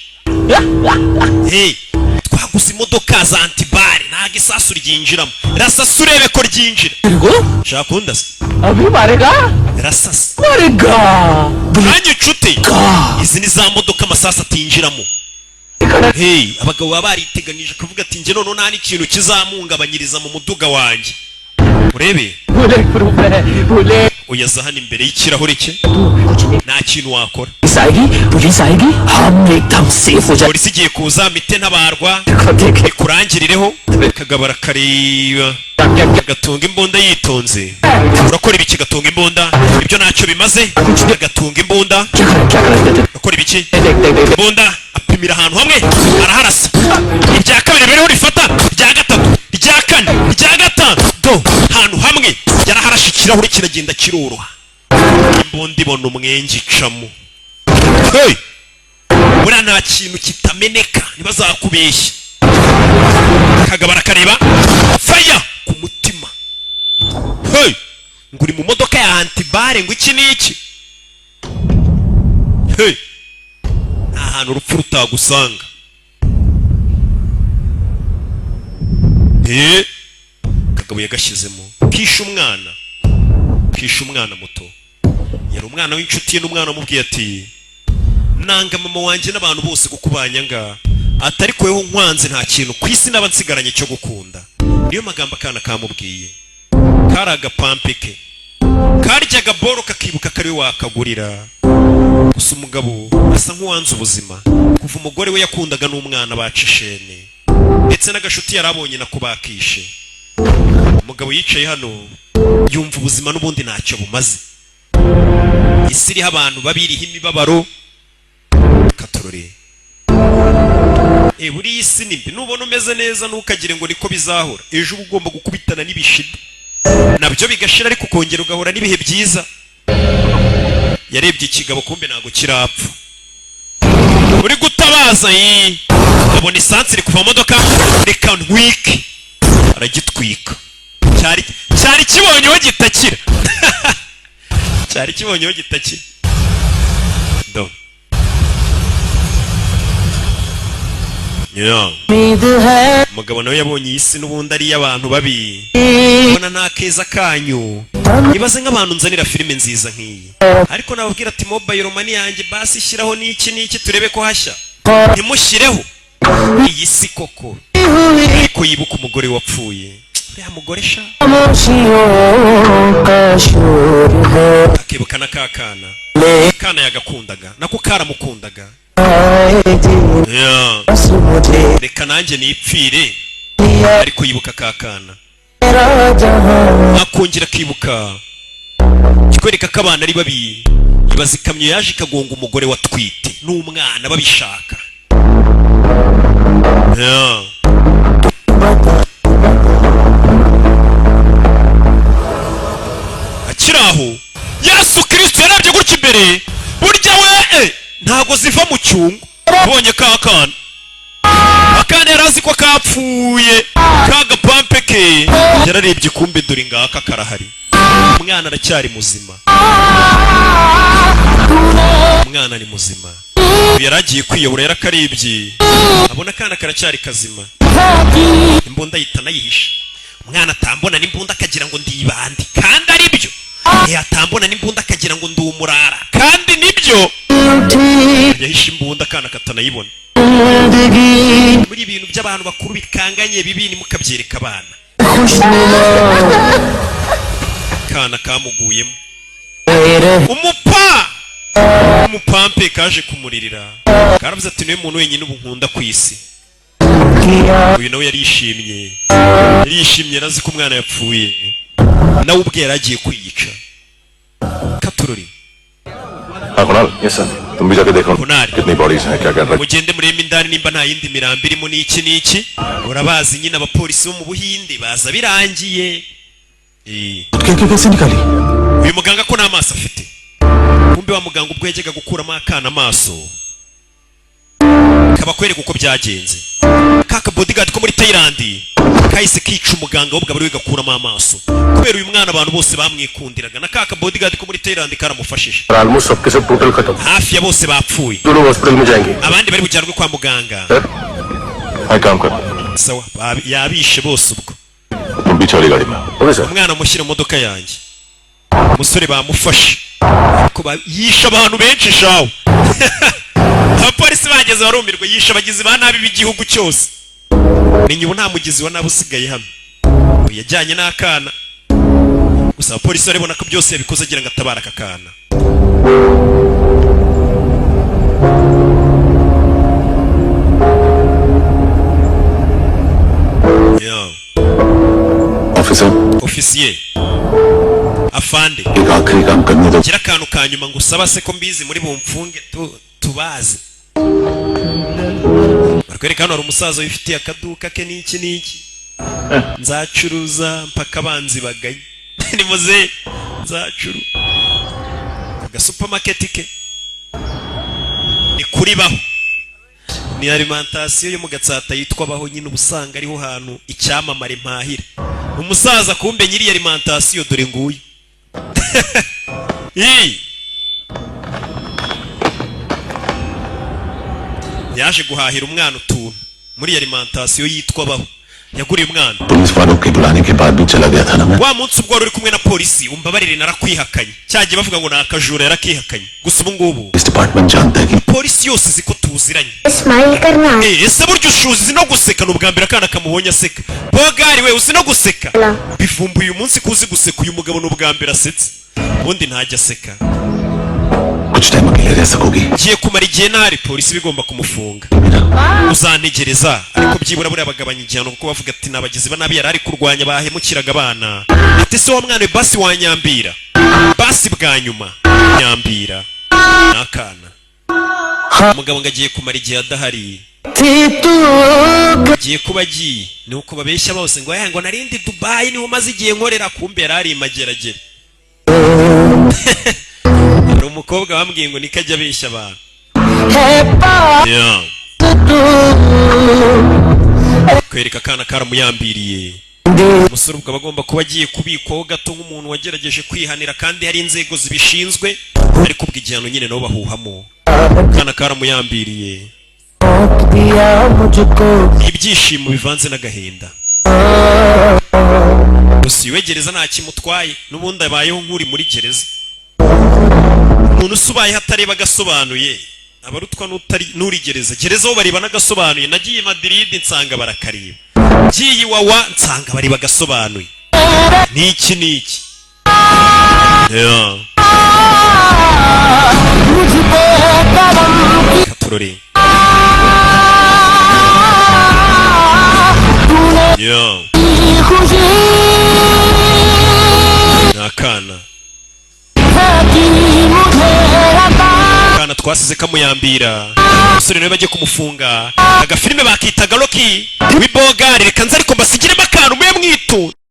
twaguze imodoka za antibare ntago isasu ryinjiramo rasasa urebe ko ryinjira shaka kundasa rasasa nanjye nshuti izi ni za modoka amasasu atinjiramo abagabo baba bariteganije kuvuga ati njye noneho nta n'ikintu kizamuhungabanyiriza mu muduga wanjye urebe uyaza hano imbere y'ikirahure cye nta kintu wakora polisi igiye kuza mite ntabarwa ikurangirireho kagabara kareba agatunga imbunda yitonze urakora ibiki gatunga imbunda ibyo ntacyo bimaze agatunga imbunda urakora ibiki imbunda apimira ahantu hamwe araharasa irya kabiri biriho rifata irya gatatu irya kane irya gatanu do ahantu hamwe yaraharashe ikirahure kiragenda kiroroha imbunda ibona umwenge icamo buriya nta kintu kitameneka ntibazakubeshye kagabara kareba faya ku mutima ngo uri mu modoka ya antibare ngo iki n'iki nta hantu urupfu rutagusanga kagabo yagashyizemo kishe umwana muto yari umwana w'inshuti ye n'umwana wamubwiye ati nanga mama wanjye n'abantu bose kukubanyanga atari kweho nkwanze nta kintu ku isi naba nsigaranye cyo gukunda niyo magambo akana kamubwiye kari agapampe ke karyaga boro kakibuka kari wakagurira gusa umugabo asa nk'uwanze ubuzima kuva umugore we yakundaga n'umwana bacishene ndetse n'agashuti yarabonye nako bakishe umugabo yicaye hano yumva ubuzima n'ubundi ntacyo bumaze isi iriho abantu babiriho imibabaro katurore buriya isi ni mbi nubona umeze neza ntukagire ngo niko bizahora ejo uba ugomba gukubitana n'ibishida nabyo bigashira ariko ukongera ugahura n'ibihe byiza yarebye ikigabo kumbe ntabwo kirapfa uri gutabaza abona isansi iri kuva mu modoka reka ntwike aragitwika cyari kibonyeho gitakira cyari kibonyeho gitakira do umugabo nawe yabonye iyi si n'ubundi ari iy'abantu babi ubona nta keza kanyu ibaze nk'abantu nzanira filime nziza nk'iyi ariko nababwira ati mobile money yanjye basi ishyiraho n'iki turebe ko hashya ntimushyireho iyi si koko ariko yibuka umugore wapfuye uriya mugore sha akibuka na kakana yagakundaga nako karamukundaga reka nanjye nipfire ariko yibuka kakana akongera akibuka kikwereka ko abana ari babi ibaza ikamyo yaje ikagonga umugore watwite n'umwana babishaka akiraho Yesu Kristo yarabye gutya imbere burya we ntago ziva mu cyungu abonye kakana yarazi ko kapfuye kagapampe ke yararebye kumbe dore ngaka karahari umwana aracyari muzima umwana ni muzima yaragiye kwiyahura yarakarebye abona kana karacyari kazima imbunda yitana yihisha umwana atambona n'imbunda akagira ngo ndibandi kandi ari byo atambona n'imbunda akagira ngo ndi umurara kandi nibyo yahisha imbunda kana katanayibona muri ibintu by'abantu bakuru bikanganye bibi ni mukabyereka abana kana kamuguyemo umupampe kaje kumuririra karavuze ati niwe muntu wenyine ubu nkunda ku isi uyu nawe yarishimye yarazi ko umwana yapfuye nawe ubwe yaragiye kwiyica katurori yes sir तुम भी जाके देखो कितनी बॉडीज हैं क्या कर रहे हैं mugende mureme indani nimba nta yindi mirambi irimo n'iki urabazi nyine abapolisi bo mu Buhinde baza birangiye uyu muganga ko n'amaso afite kumbe wa muganga ubwo yajyaga gukuramo akana amaso kabakwereka uko byagenze kaka bodyguard ko muri Thailand kahise kica umuganga w'ubwo bari gakuramo amaso kubera uyu mwana abantu bose bamwikundiraga na kaka bodyguard ko muri Thailand karamufashije almost सबके सब टोटल खत्म hafi ya bose bapfuye दोनों हॉस्पिटल में जाएंगे abandi bari bujyanwe kwa muganga हाय काम कर sawa yabishe bose ubwo तुम भी चली गाड़ी में okay sir umwana mushyira mu modoka yanjye umusore bamufashe ko yisha abantu benshi shawo abapolisi bageze barumirwa yisha abagizi ba nabi b'igihugu cyose ninyi ubu nta mugizi wa nabi usigaye hano yajyanye n'akana gusa abapolisi baribona ko byose yabikoze agira ngo atabara aka kana ofisiye afande gira akantu ka nyuma ngo usaba se ko mbizi muri bumfunge tubazi barwereka hano hari umusaza wifitiye akaduka ke n'iki nzacuruza mpaka abanzi bagaye ni muze nzacuru agasupamaketi ke ni kuri baho ni alimentation yo mu Gatsata yitwa baho nyine ubusanga ariho hantu icyamamare mpahira umusaza kumbe nyiri alimentation dore nguyu yaje guhahira umwana utuntu muri alimentation yitwa baho yaguriye umwana police वालों के बुलाने के बाद भी चला गया था ना मैं wa munsi ubwo uri kumwe na polisi umbabarire narakwihakanye cyagiye bavuga ngo nakajura yarakihakanye gusa ubu ngubu इस डिपार्टमेंट जानता है कि polisi yose ziko tuziranye smile करना ese buryo ushuzi no guseka n'ubwa mbere akana kamubonye aseka bogari we uzi no guseka bivumbuye uyu munsi kuzi guseka uyu mugabo n'ubwa mbere asetse ubundi ntajya aseka कुछ टाइम अकेले रह सकोगी giye kumara igihe ntari polisi bigomba kumufunga uzantegereza ariko byibura buriya bagabanya igihano kuko bavuga ati nabagizi ba nabi yarari kurwanya bahemukiraga abana ati se wa mwana basi wanyambira basi bwa nyuma nyambira nakana umugabo ngo agiye kumara igihe adahari, agiye kuba agiye. ni uko babeshya bose ngo ngo narindi Dubai niho maze igihe nkorera, kumbe yari mageragere. hari umukobwa bambwiye ngo nikajya abeshya abantu. kwereka akana karamuyambiriye. umusore ubwo bagomba kuba agiye kubikwaho gato nk'umuntu wagerageje kwihanira, kandi hari inzego zibishinzwe, ariko ubwo igihano nyine nabo bahuhamo. akana karamuyambiriye, ibyishimo bivanze n'agahinda. gusa iwe gereza nta kimutwaye, n'ubundi abayeho nk'uri muri gereza. umuntu usubaye hatareba agasobanuye abarutwa n'uri gereza. gereza bo bareba n'agasobanuye. nagiye Madrid nsanga barakareba, ngiye Iwawa nsanga bari bagasobanuye. niki niki katurore nakana twasize kamuyambira. umusore nawe bagiye kumufunga. agafilime bakitaga Rocky w'ibogari. reka nze ariko mbasigiremo akantu mwe mwitu